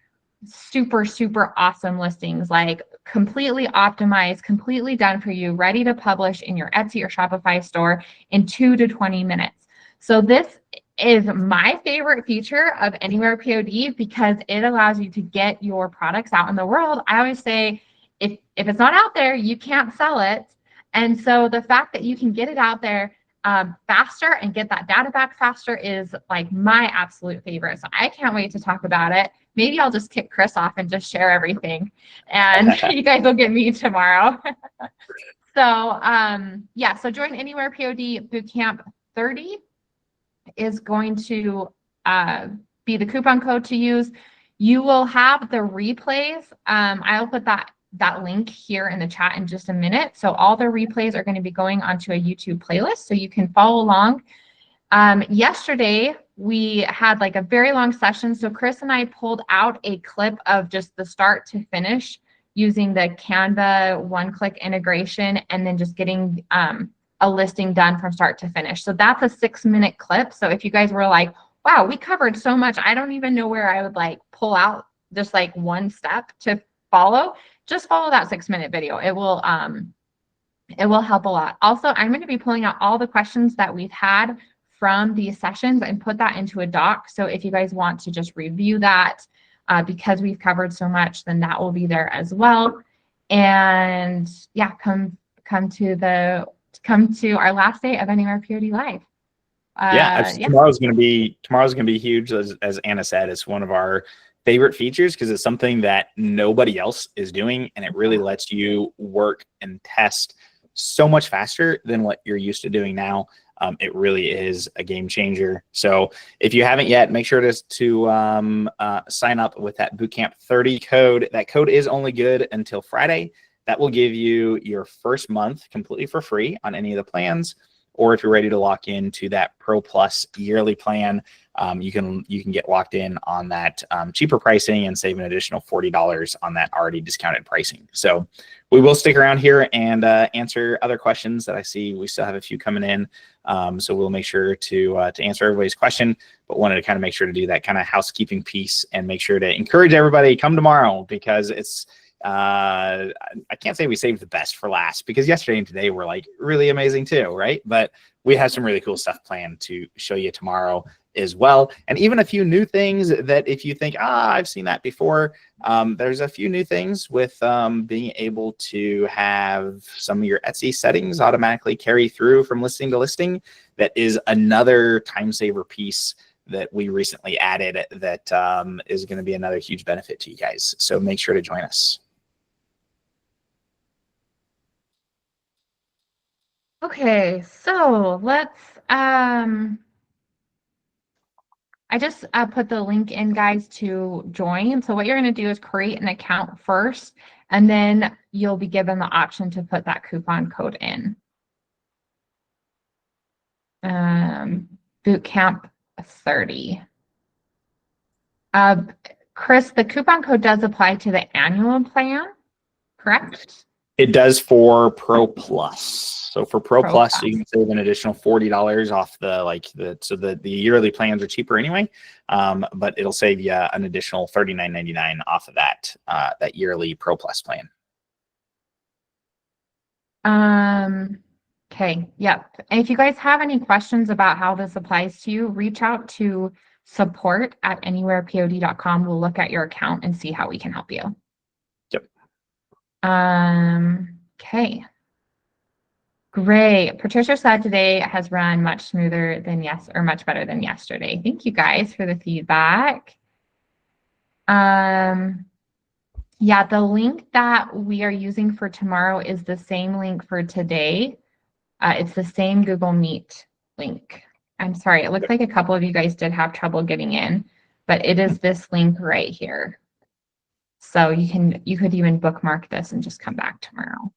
super, super awesome listings, like completely optimized, completely done for you, ready to publish in your Etsy or Shopify store in 2 to 20 minutes. So this is my favorite feature of AnywherePOD because it allows you to get your products out in the world. I always say, if it's not out there, you can't sell it. And so the fact that you can get it out there faster and get that data back faster is like my absolute favorite. So I can't wait to talk about it. Maybe I'll just kick Chris off and just share everything and you guys will get me tomorrow. So yeah, so join AnywherePOD Bootcamp 30 is going to be the coupon code to use. You will have the replays. I'll put that link here in the chat in just a minute. So all the replays are going to be going onto a YouTube playlist so you can follow along. Yesterday, we had like a very long session. So Chris and I pulled out a clip of just the start to finish using the Canva one-click integration and then just getting a listing done from start to finish. So that's a 6-minute clip. So if you guys were like, wow, we covered so much, I don't even know where I would like pull out just like one step to follow, just follow that 6-minute video. It will help a lot. Also, I'm going to be pulling out all the questions that we've had from these sessions and put that into a doc. So if you guys want to just review that, because we've covered so much, then that will be there as well. And yeah, come to our last day of AnywherePOD Live. Yeah, tomorrow's gonna be huge. As Anna said, it's one of our favorite features because it's something that nobody else is doing, and it really lets you work and test so much faster than what you're used to doing now. It really is a game changer. So if you haven't yet, make sure to sign up with that Bootcamp 30 code. That code is only good until Friday. That will give you your first month completely for free on any of the plans. Or if you're ready to lock into that Pro Plus yearly plan, you can get locked in on that cheaper pricing and save an additional $40 on that already discounted pricing. So we will stick around here and answer other questions that I see. We still have a few coming in. So we'll make sure to answer everybody's question, but wanted to kind of make sure to do that kind of housekeeping piece and make sure to encourage everybody come tomorrow because it's I can't say we saved the best for last because yesterday and today were like really amazing too, right? But we have some really cool stuff planned to show you tomorrow as well. And even a few new things that if you think, I've seen that before, there's a few new things with being able to have some of your Etsy settings automatically carry through from listing to listing. That is another time saver piece that we recently added that is going to be another huge benefit to you guys. So make sure to join us. Okay, so let's put the link in, guys, to join. So what you're going to do is create an account first, and then you'll be given the option to put that coupon code in. Bootcamp 30. Chris, the coupon code does apply to the annual plan, correct? It does for Pro Plus. So for Pro Plus, Plus. you can save an additional $40 off the yearly plans are cheaper anyway. But it'll save you an additional $39.99 off of that yearly Pro Plus plan. Okay, yep. And if you guys have any questions about how this applies to you, reach out to support@anywherepod.com. We'll look at your account and see how we can help you. Yep. Okay. Great. Patricia said today has run much smoother than much better than yesterday. Thank you guys for the feedback. Yeah, the link that we are using for tomorrow is the same link for today. It's the same Google Meet link. I'm sorry, it looks like a couple of you guys did have trouble getting in, but it is this link right here. So you could even bookmark this and just come back tomorrow.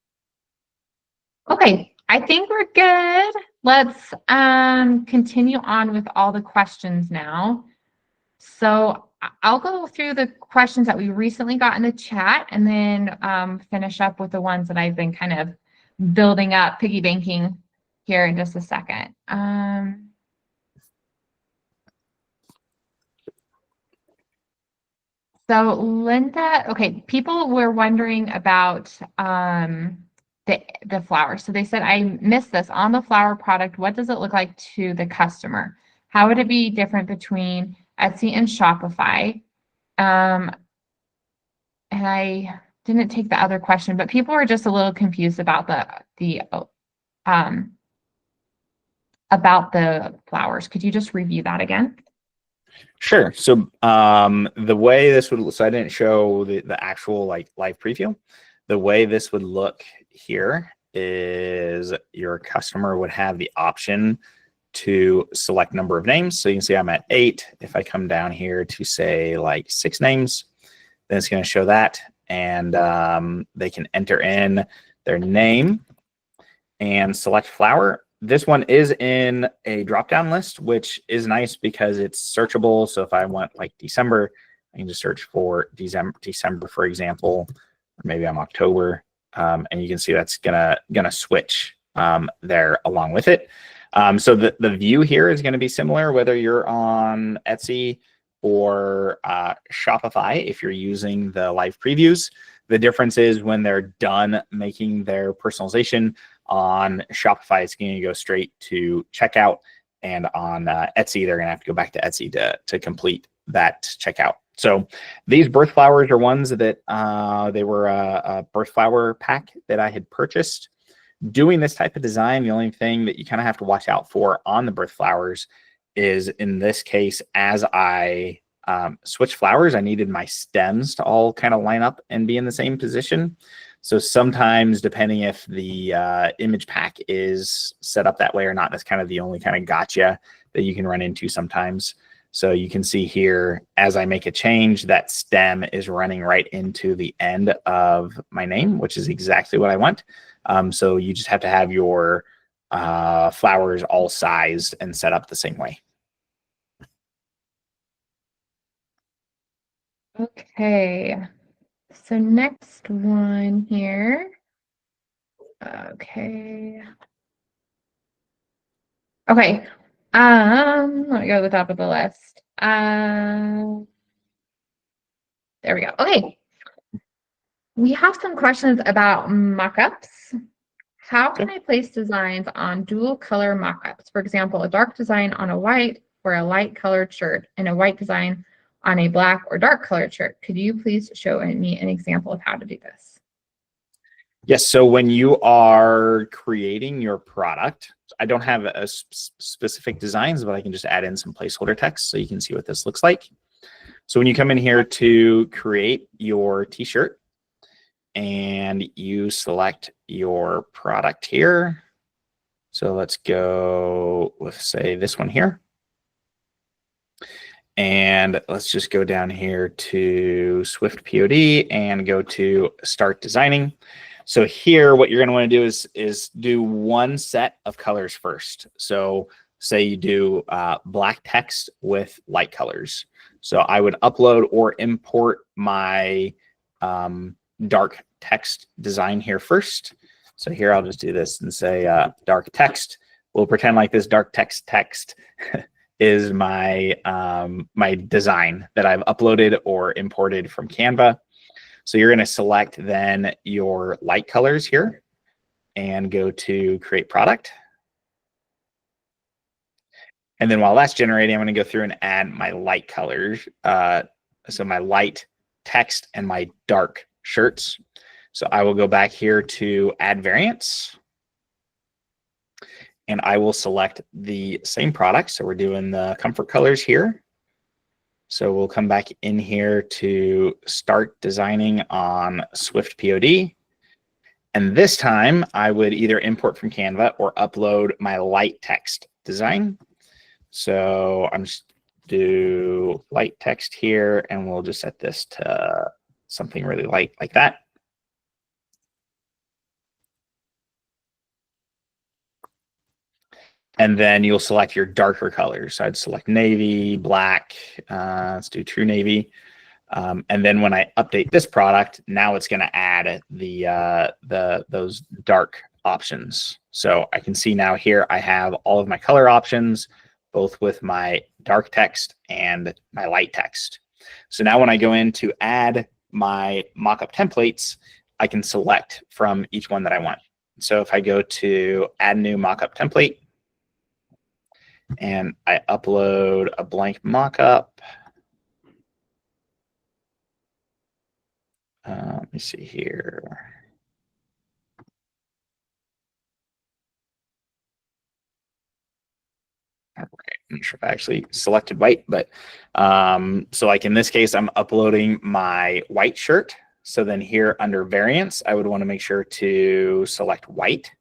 Okay, I think we're good. Let's continue on with all the questions now. So I'll go through the questions that we recently got in the chat and then finish up with the ones that I've been kind of building up, piggy banking here in just a second. So Linda, okay, people were wondering about the flower. So they said, I missed this on the flower product. What does it look like to the customer? How would it be different between Etsy and Shopify? And I didn't take the other question, but people were just a little confused about the flowers. Could you just review that again? Sure. So the way this would, so I didn't show the actual like live preview. The way this would look here is your customer would have the option to select number of names. So you can see I'm at 8. If I come down here to say like 6 names, then it's going to show that. And they can enter in their name and select flower. This one is in a drop-down list, which is nice because it's searchable. So if I want like December, I can just search for December, for example, or maybe I'm October. And you can see that's gonna switch there along with it. So the view here is going to be similar whether you're on Etsy or Shopify if you're using the live previews. The difference is when they're done making their personalization on Shopify, it's going to go straight to checkout, and on Etsy, they're going to have to go back to Etsy to complete that checkout. So these birth flowers are ones that they were a birth flower pack that I had purchased. Doing this type of design, the only thing that you kind of have to watch out for on the birth flowers is, in this case, as I switch flowers, I needed my stems to all kind of line up and be in the same position. So sometimes, depending if the image pack is set up that way or not, that's kind of the only kind of gotcha that you can run into sometimes. So you can see here, as I make a change, that stem is running right into the end of my name, which is exactly what I want. So you just have to have your flowers all sized and set up the same way. Okay, so next one here. Okay. Okay. Let me go to the top of the list. There we go. Okay. We have some questions about mockups. How can I place designs on dual color mockups? For example, a dark design on a white or a light colored shirt and a white design on a black or dark colored shirt. Could you please show me an example of how to do this? Yes. So when you are creating your product, I don't have a specific designs, but I can just add in some placeholder text so you can see what this looks like. So when you come in here to create your t-shirt and you select your product here, So let's go with, say, this one here. And let's just go down here to Swift POD and go to Start Designing. So here, what you're going to want to do is do one set of colors first. So say you do black text with light colors. So I would upload or import my dark text design here first. So here I'll just do this and say dark text. We'll pretend like this dark text is my my design that I've uploaded or imported from Canva. So you're going to select then your light colors here and go to create product. And then while that's generating, I'm going to go through and add my light colors. So my light text and my dark shirts. So I will go back here to add variants. And I will select the same product. So we're doing the comfort colors here. So we'll come back in here to start designing on Swift POD. And this time I would either import from Canva or upload my light text design. So I'm just do light text here, and we'll just set this to something really light like that. And then you'll select your darker colors. So I'd select navy, black, let's do true navy. And then when I update this product, now it's going to add those dark options. So I can see now here I have all of my color options, both with my dark text and my light text. So now when I go in to add my mockup templates, I can select from each one that I want. So if I go to add new mockup template, and I upload a blank mockup. Let me see here. All right, I'm not sure if I actually selected white, but so like in this case, I'm uploading my white shirt. So then here under variants, I would want to make sure to select white.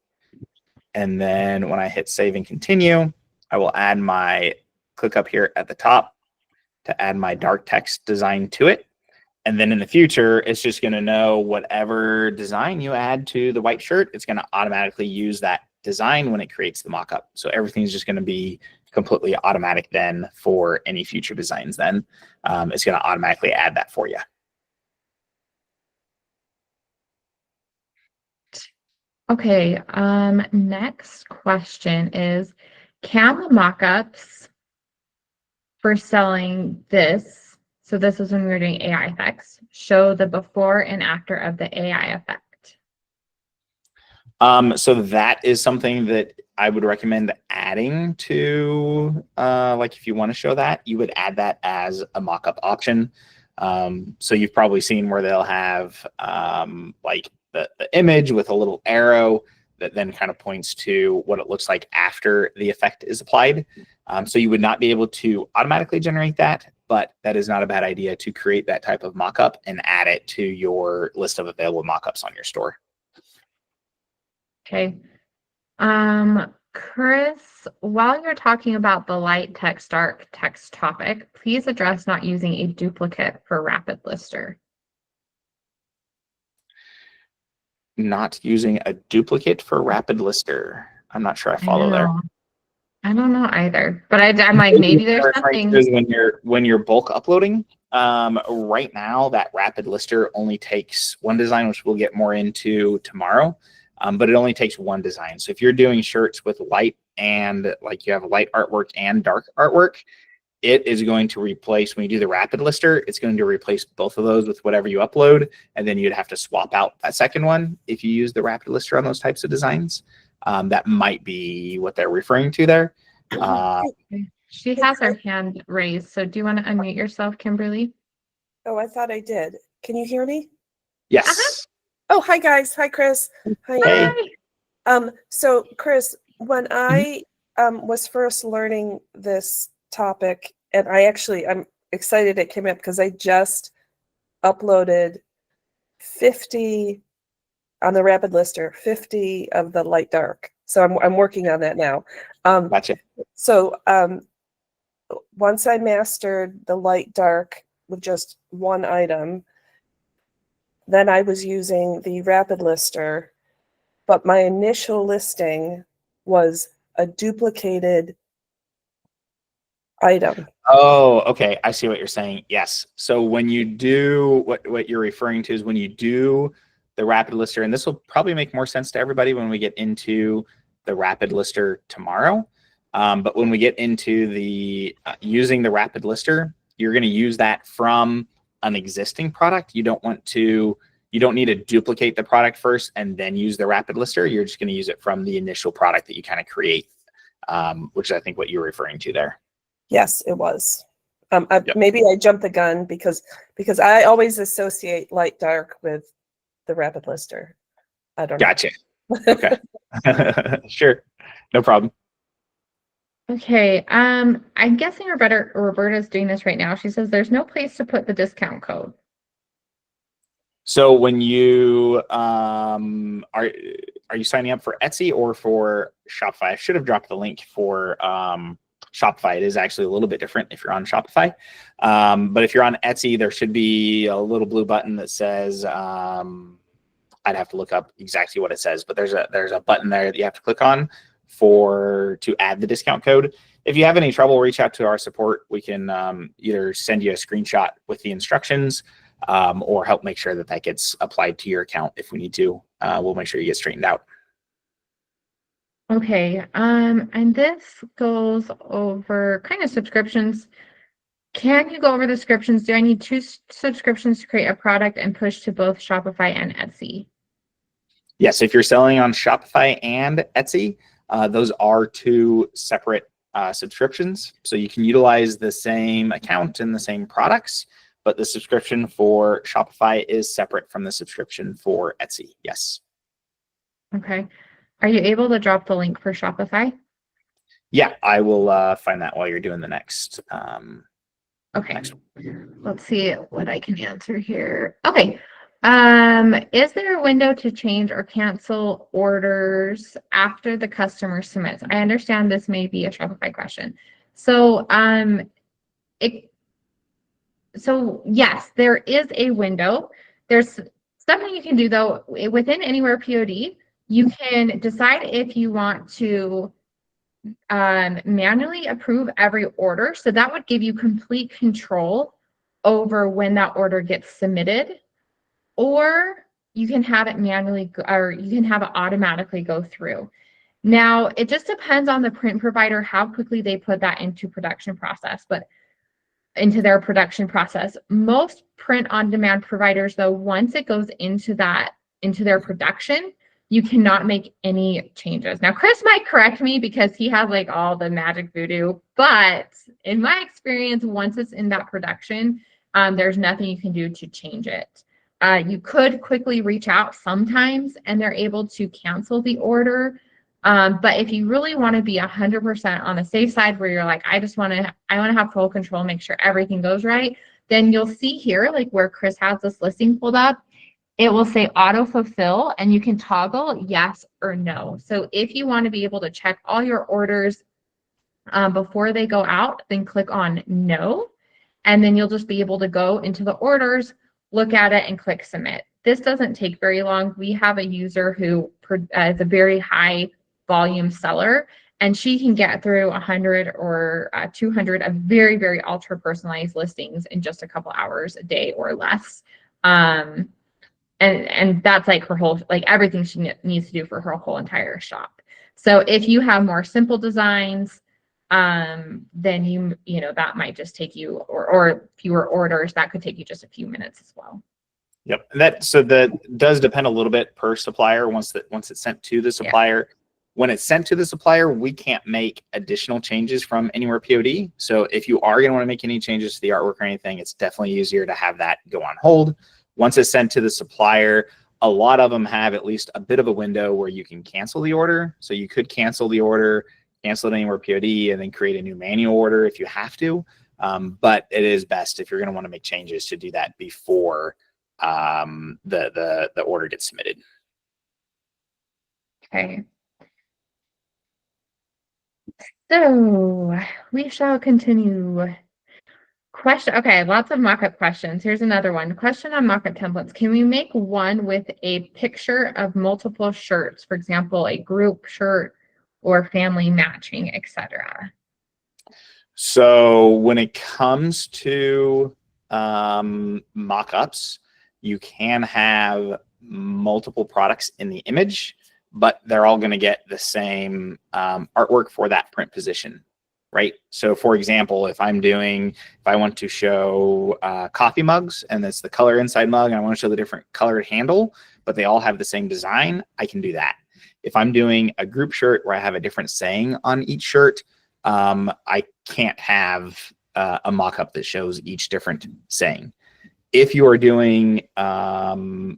And then when I hit save and continue, I will add my, click up here at the top to add my dark text design to it. And then in the future, it's just going to know whatever design you add to the white shirt, it's going to automatically use that design when it creates the mockup. So everything's just going to be completely automatic then for any future designs then. It's going to automatically add that for you. Okay, next question is, can the mockups for selling this, so this is when we were doing AI effects, show the before and after of the AI effect? So that is something that I would recommend adding to, like if you want to show that, you would add that as a mockup option. So you've probably seen where they'll have like the image with a little arrow that then kind of points to what it looks like after the effect is applied. So you would not be able to automatically generate that, but that is not a bad idea to create that type of mockup and add it to your list of available mockups on your store. Okay. Chris, while you're talking about the light text, dark text topic, please address not using a duplicate for Rapid Lister. Not using a duplicate for Rapid Lister. I'm not sure I follow there. I don't know either, but I'm like, maybe there's something. When you're bulk uploading, right now that Rapid Lister only takes one design, which we'll get more into tomorrow. But it only takes one design. So if you're doing shirts with light and like you have light artwork and dark artwork, it is going to replace, when you do the Rapid Lister, it's going to replace both of those with whatever you upload. And then you'd have to swap out that second one if you use the Rapid Lister on those types of designs. That might be what they're referring to there. She has her hand raised. So do you want to unmute yourself, Kimberly? Oh, I thought I did. Can you hear me? Yes. Oh, hi guys. Hi, Chris. Hi. Hey. So Chris, when I was first learning this topic, and I'm excited it came up because I just uploaded 50 on the Rapid Lister, 50 of the light dark. So I'm working on that now. Gotcha. So once I mastered the light dark with just one item, then I was using the rapid lister, but my initial listing was a duplicated item. Oh, okay. I see what you're saying. Yes. So when you do what you're referring to is when you do the rapid lister, and this will probably make more sense to everybody when we get into the rapid lister tomorrow. But when we get into the using the rapid lister, you're going to use that from an existing product. You don't need to duplicate the product first and then use the rapid lister. You're just going to use it from the initial product that you kind of create, which is I think what you're referring to there. Yes, it was. Yep. Maybe I jumped the gun because I always associate light dark with the rapid lister. I don't know. Gotcha. Okay. Sure. No problem. Okay, I'm guessing Roberta's doing this right now. She says there's no place to put the discount code. So when you are you signing up for Etsy or for Shopify? I should have dropped the link for Shopify. It is actually a little bit different if you're on Shopify. But if you're on Etsy, there should be a little blue button that says I'd have to look up exactly what it says, but there's a button there that you have to click on to add the discount code. If you have any trouble, reach out to our support. We can either send you a screenshot with the instructions or help make sure that gets applied to your account if we need to. We'll make sure you get straightened out. Okay, and this goes over kind of subscriptions. Can you go over the subscriptions? Do I need 2 subscriptions to create a product and push to both Shopify and Etsy? Yes, if you're selling on Shopify and Etsy, those are 2 separate subscriptions. So you can utilize the same account and the same products, but the subscription for Shopify is separate from the subscription for Etsy. Yes. Okay. Are you able to drop the link for Shopify? Yeah, I will find that while you're doing the next. Okay. Next. Let's see what I can answer here. Okay. Is there a window to change or cancel orders after the customer submits? I understand this may be a Shopify question. So, yes, there is a window. There's something you can do though within AnywherePOD. You can decide if you want to manually approve every order. So that would give you complete control over when that order gets submitted, or you can have it manually or you can have it automatically go through. Now, it just depends on the print provider, how quickly they put that into their production process. Most print on demand providers, though, once it goes into their production, you cannot make any changes. Now, Chris might correct me because he has like all the magic voodoo, but in my experience, once it's in that production, there's nothing you can do to change it. You could quickly reach out sometimes and they're able to cancel the order. But if you really want to be 100% on the safe side where you're like, I want to have full control, make sure everything goes right, then you'll see here, like where Chris has this listing pulled up, it will say auto fulfill and you can toggle yes or no. So if you want to be able to check all your orders before they go out, then click on no. And then you'll just be able to go into the orders, look at it and click submit. This doesn't take very long. We have a user who is a very high volume seller, and she can get through 100 or 200 of very, very ultra personalized listings in just a couple hours a day or less. And that's like her whole, like everything she needs to do for her whole entire shop. So if you have more simple designs, then you know, that might just take you, or fewer orders, that could take you just a few minutes as well. Yep. That does depend a little bit per supplier once it's sent to the supplier. Yeah. When it's sent to the supplier, we can't make additional changes from AnywherePOD. So if you are going to want to make any changes to the artwork or anything, it's definitely easier to have that go on hold. Once it's sent to the supplier, a lot of them have at least a bit of a window where you can cancel the order. So you could cancel the order, cancel it AnywherePOD, and then create a new manual order if you have to. But it is best if you're going to want to make changes to do that before the order gets submitted. Okay. So we shall continue. Question. Okay, lots of mock-up questions. Here's another one. Question on mock-up templates. Can we make one with a picture of multiple shirts? For example, a group shirt or family matching, etc. So when it comes to mock-ups, you can have multiple products in the image, but they're all going to get the same artwork for that print position, right? So for example, if I want to show coffee mugs and it's the color inside mug and I want to show the different colored handle, but they all have the same design, I can do that. If I'm doing a group shirt where I have a different saying on each shirt, I can't have a mock-up that shows each different saying. If you are doing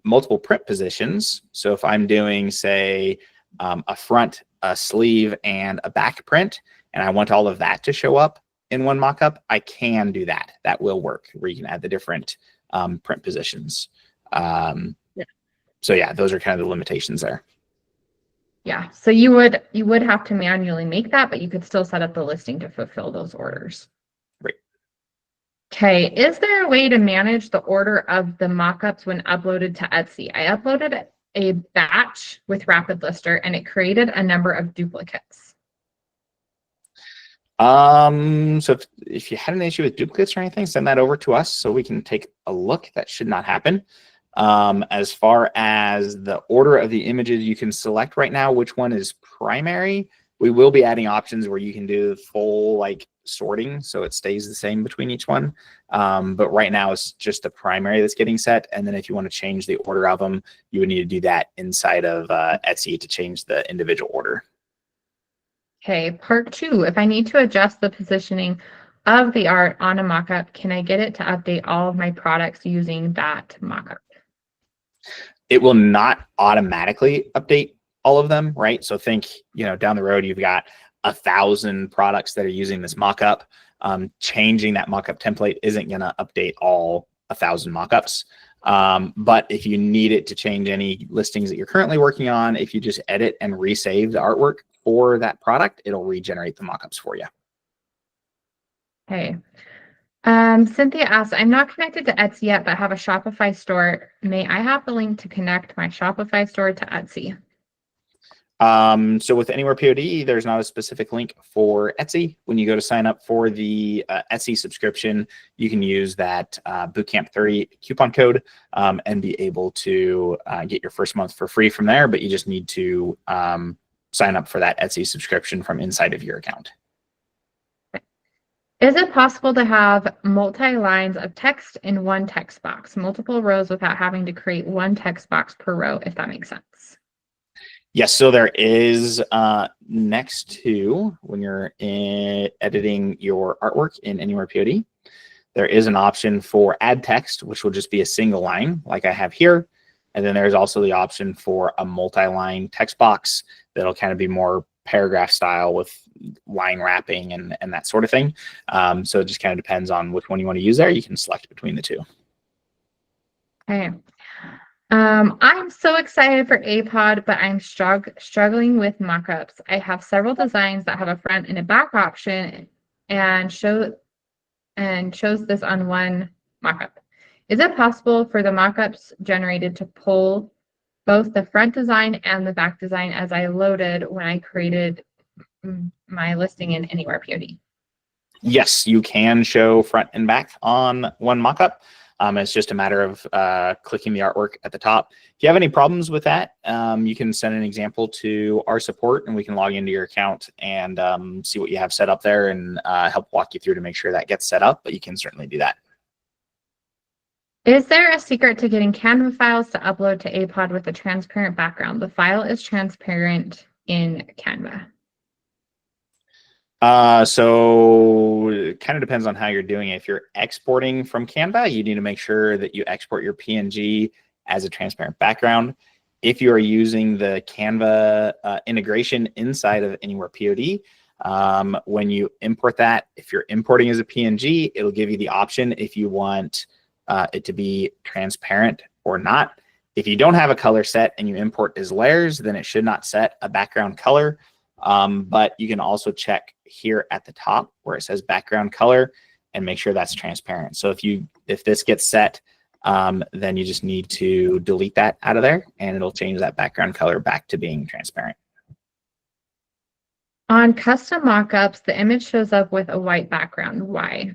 multiple print positions, so if I'm doing, say, a front, a sleeve, and a back print, and I want all of that to show up in one mock-up, I can do that. That will work, where you can add the different print positions. So yeah, those are kind of the limitations there. Yeah, so you would have to manually make that, but you could still set up the listing to fulfill those orders. Right. Okay, is there a way to manage the order of the mockups when uploaded to Etsy? I uploaded a batch with Rapid Lister and it created a number of duplicates. So if you had an issue with duplicates or anything, send that over to us so we can take a look. That should not happen. As far as the order of the images, you can select right now which one is primary. We will be adding options where you can do full like sorting so it stays the same between each one. But right now it's just the primary that's getting set. And then if you want to change the order of them, you would need to do that inside of Etsy to change the individual order. Okay, part 2. If I need to adjust the positioning of the art on a mockup, can I get it to update all of my products using that mockup? It will not automatically update all of them, right? So think, down the road, you've got 1,000 products that are using this mockup. Changing that mockup template isn't going to update all 1,000 mockups. But if you need it to change any listings that you're currently working on, if you just edit and resave the artwork for that product, it'll regenerate the mockups for you. Okay. Cynthia asks, I'm not connected to Etsy yet, but have a Shopify store. May I have the link to connect my Shopify store to Etsy? So with AnywherePOD, there's not a specific link for Etsy. When you go to sign up for the Etsy subscription, you can use that Bootcamp 30 coupon code and be able to get your first month for free from there. But you just need to sign up for that Etsy subscription from inside of your account. Is it possible to have multi-lines of text in one text box, multiple rows without having to create one text box per row, if that makes sense? Yes, so there is next to when you're editing your artwork in AnywherePOD, there is an option for add text, which will just be a single line like I have here. And then there's also the option for a multi-line text box that'll kind of be more paragraph style with line wrapping and that sort of thing. So it just kind of depends on which one you want to use there. You can select between the two. Okay. I'm so excited for APOD, but I'm struggling with mockups. I have several designs that have a front and a back option and shows this on one mockup. Is it possible for the mockups generated to pull both the front design and the back design as I loaded when I created my listing in AnywherePOD? Yes, you can show front and back on one mockup. It's just a matter of clicking the artwork at the top. If you have any problems with that, you can send an example to our support and we can log into your account and see what you have set up there and help walk you through to make sure that gets set up, but you can certainly do that. Is there a secret to getting Canva files to upload to APOD with a transparent background? The file is transparent in Canva. So it kind of depends on how you're doing it. If you're exporting from Canva, you need to make sure that you export your PNG as a transparent background. If you are using the Canva integration inside of AnywherePOD, when you import that, if you're importing as a PNG, it'll give you the option if you want it to be transparent or not. If you don't have a color set and you import as layers, then it should not set a background color. But you can also check here at the top where it says background color and make sure that's transparent. So if this gets set, then you just need to delete that out of there and it'll change that background color back to being transparent. On custom mockups, the image shows up with a white background. Why?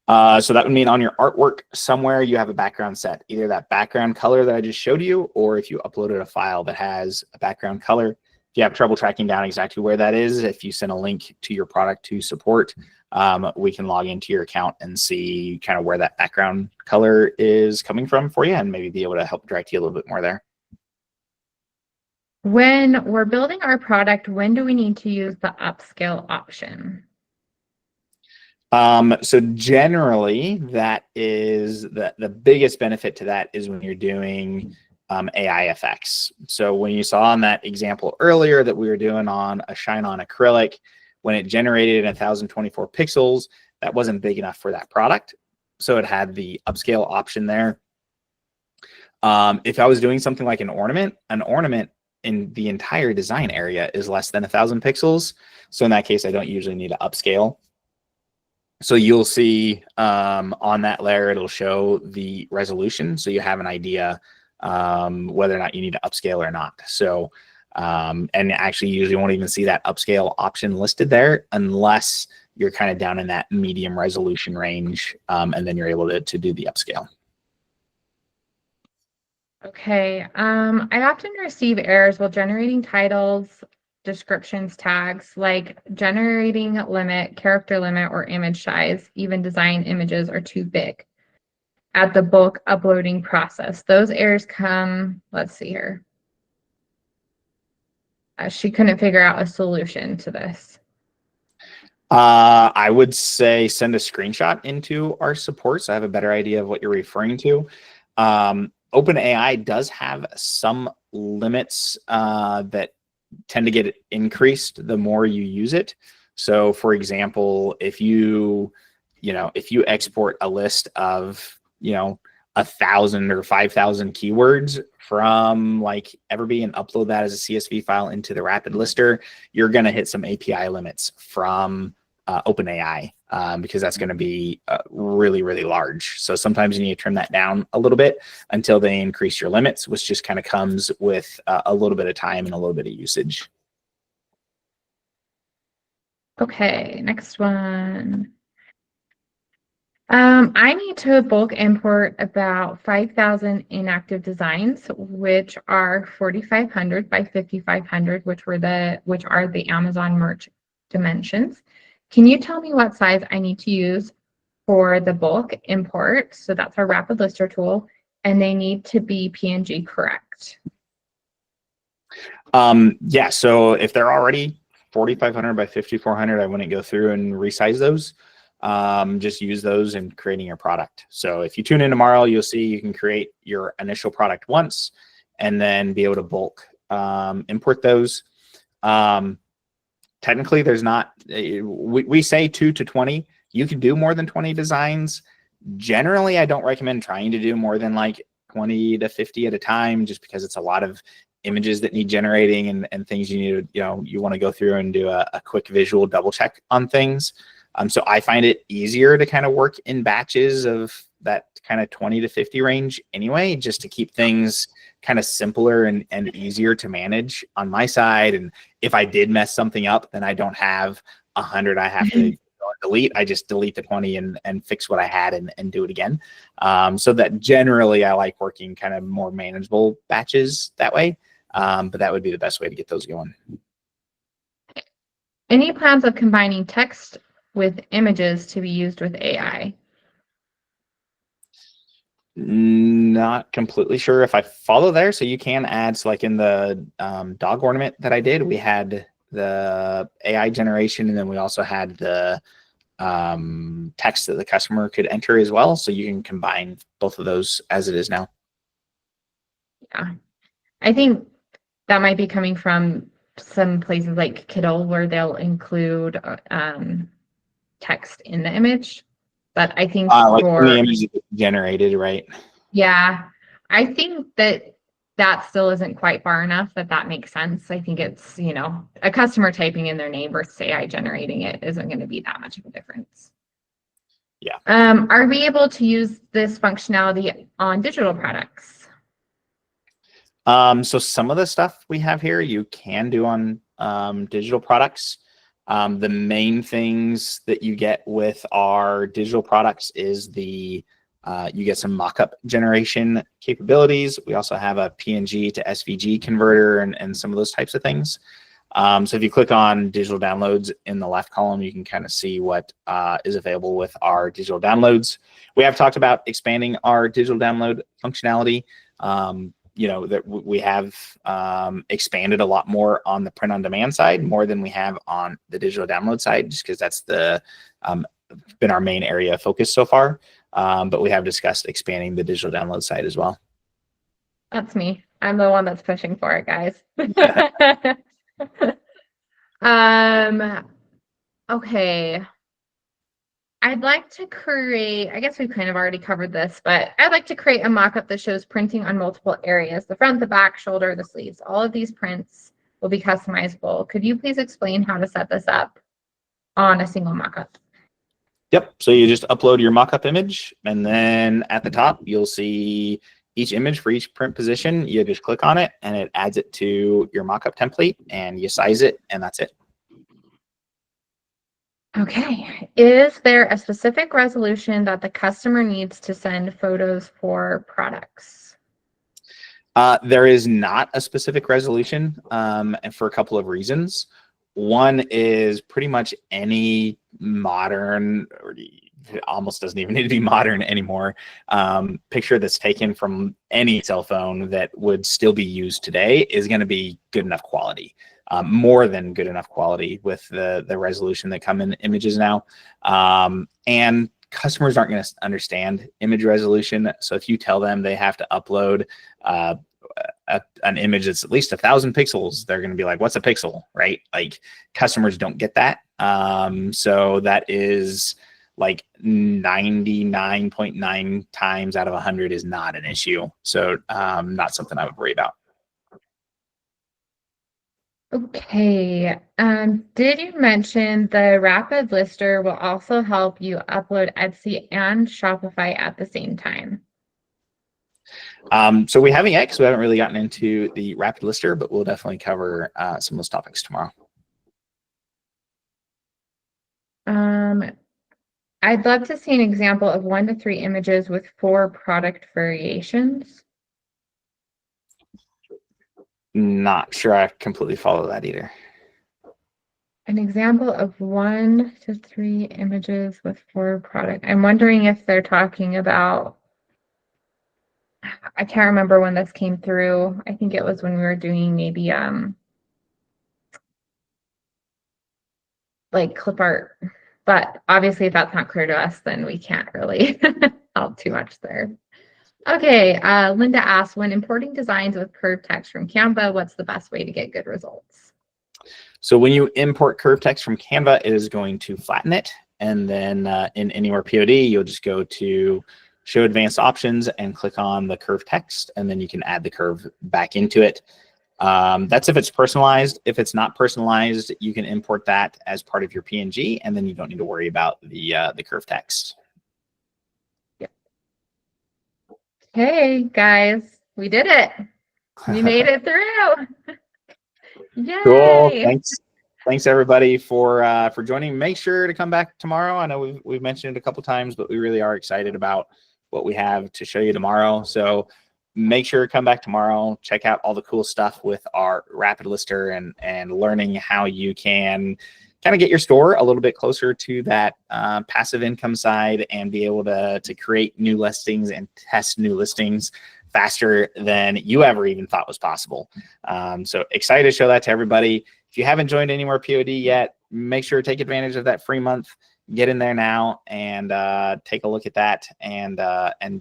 So that would mean on your artwork somewhere you have a background set, either that background color that I just showed you, or if you uploaded a file that has a background color. If you have trouble tracking down exactly where that is, if you send a link to your product to support, we can log into your account and see kind of where that background color is coming from for you and maybe be able to help direct you a little bit more there. When we're building our product, when do we need to use the upscale option? So generally that is the biggest benefit to that is when you're doing AI effects. So when you saw on that example earlier that we were doing on a shine on acrylic, when it generated 1024 pixels, that wasn't big enough for that product. So it had the upscale option there. If I was doing something like an ornament in the entire design area is less than 1000 pixels. So in that case, I don't usually need to upscale. So you'll see on that layer, it'll show the resolution. So you have an idea whether or not you need to upscale or not. So, and actually you usually won't even see that upscale option listed there unless you're kind of down in that medium resolution range. And then you're able to do the upscale. Okay. I often receive errors while generating titles, descriptions, tags, like generating limit, character limit, or image size. Even design images are too big at the bulk uploading process. Those errors come, let's see here. She couldn't figure out a solution to this. I would say send a screenshot into our support so I have a better idea of what you're referring to. OpenAI does have some limits that tend to get increased the more you use it. So for example, if you export a list of 1,000 or 5,000 keywords from like Everbee and upload that as a CSV file into the Rapid Lister, you're going to hit some API limits from OpenAI because that's going to be really, really large. So sometimes you need to trim that down a little bit until they increase your limits, which just kind of comes with a little bit of time and a little bit of usage. Okay, next one. I need to bulk import about 5,000 inactive designs, which are 4,500 by 5,500, which are the Amazon merch dimensions. Can you tell me what size I need to use for the bulk import? So that's our Rapid Lister tool, and they need to be PNG correct. Yeah, so if they're already 4,500 by 5,400, I wouldn't go through and resize those. Just use those in creating your product. So if you tune in tomorrow, you'll see you can create your initial product once and then be able to bulk import those. Technically, there's not, we say 2 to 20. You can do more than 20 designs. Generally, I don't recommend trying to do more than like 20 to 50 at a time, just because it's a lot of images that need generating and things you need to, you want to go through and do a quick visual double check on things. So I find it easier to kind of work in batches of that kind of 20 to 50 range anyway, just to keep things kind of simpler and easier to manage on my side. And if I did mess something up, then I don't have 100 I have to delete. I just delete the 20 and fix what I had and do it again. So that generally I like working kind of more manageable batches that way. But that would be the best way to get those going. Any plans of combining text with images to be used with AI? Not completely sure if I follow there. So you can add, so like in the dog ornament that I did, we had the AI generation, and then we also had the text that the customer could enter as well. So you can combine both of those as it is now. Yeah, I think that might be coming from some places like Kiddle where they'll include text in the image. But I think like for the image generated, right? Yeah, I think that that still isn't quite far enough that makes sense. I think it's, you know, a customer typing in their name versus AI generating it isn't going to be that much of a difference. Yeah. Are we able to use this functionality on digital products? So some of the stuff we have here you can do on digital products. The main things that you get with our digital products is you get some mockup generation capabilities. We also have a PNG to SVG converter and some of those types of things. So if you click on digital downloads in the left column, you can kind of see what is available with our digital downloads. We have talked about expanding our digital download functionality. You know, that we have expanded a lot more on the print on demand side, more than we have on the digital download side, just because that's been our main area of focus so far. But we have discussed expanding the digital download side as well. That's me. I'm the one that's pushing for it, guys. Okay. I'd like to create, I guess we've kind of already covered this, but I'd like to create a mock-up that shows printing on multiple areas, the front, the back, shoulder, the sleeves. All of these prints will be customizable. Could you please explain how to set this up on a single mock-up? Yep. So you just upload your mock-up image, and then at the top, you'll see each image for each print position. You just click on it, and it adds it to your mock-up template, and you size it, and that's it. Okay. Is there a specific resolution that the customer needs to send photos for products? There is not a specific resolution, and for a couple of reasons. One is pretty much any modern, or it almost doesn't even need to be modern anymore, picture that's taken from any cell phone that would still be used today is going to be good enough quality. More than good enough quality with the resolution that come in images now. And customers aren't going to understand image resolution. So if you tell them they have to upload an image that's at least 1,000 pixels, they're going to be like, what's a pixel, right? Like, customers don't get that. So that is like 99.9 times out of 100 is not an issue. So not something I would worry about. Okay. Did you mention the rapid lister will also help you upload Etsy and Shopify at the same time? So we haven't yet, because we haven't really gotten into the rapid lister, but we'll definitely cover some of those topics tomorrow. I'd love to see an example of 1 to 3 images with 4 product variations. Not sure I completely follow that either. An example of 1 to 3 images with 4 product. I'm wondering if they're talking about, I can't remember when this came through. I think it was when we were doing maybe like clip art. But obviously if that's not clear to us, then we can't really help too much there. Okay, Linda asks, when importing designs with curved text from Canva, what's the best way to get good results? So when you import curved text from Canva, it is going to flatten it. And then in AnywherePOD, you'll just go to Show Advanced Options and click on the curved text, and then you can add the curve back into it. That's if it's personalized. If it's not personalized, you can import that as part of your PNG, and then you don't need to worry about the curved text. Hey guys, we did it. We made it through. Yay. Cool. Thanks everybody for joining. Make sure to come back tomorrow. I know we've mentioned it a couple times, but we really are excited about what we have to show you tomorrow. So make sure to come back tomorrow. Check out all the cool stuff with our rapid lister and learning how you can kind of get your store a little bit closer to that passive income side and be able to create new listings and test new listings faster than you ever even thought was possible. So excited to show that to everybody. If you haven't joined AnywherePOD yet, make sure to take advantage of that free month. Get in there now and take a look at that and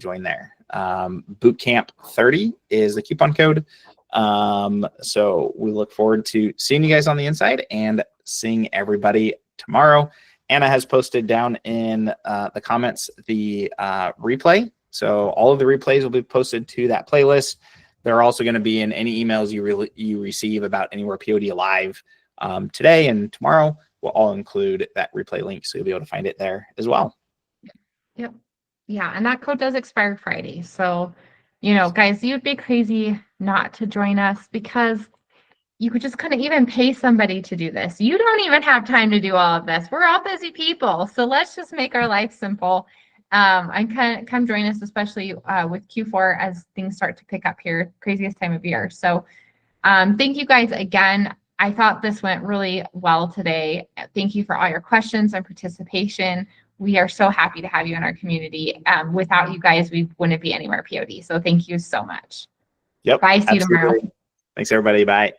join there. Bootcamp 30 is the coupon code. So we look forward to seeing you guys on the inside and seeing everybody tomorrow. Anna has posted down in the comments the replay. So all of the replays will be posted to that playlist. They're also going to be in any emails you receive about Anywhere POD Live today and tomorrow. Will all include that replay link, so you'll be able to find it there as well. Yep. Yeah, and that code does expire Friday. So, you know, guys, you'd be crazy not to join us because you could just couldn't even pay somebody to do this. You don't even have time to do all of this. We're all busy people. So let's just make our life simple. And come join us, especially with Q4 as things start to pick up here, craziest time of year. So thank you guys again. I thought this went really well today. Thank you for all your questions and participation. We are so happy to have you in our community. Without you guys, we wouldn't be anywhere POD. So thank you so much. Yep. Bye. See you tomorrow. Absolutely. Thanks, everybody. Bye.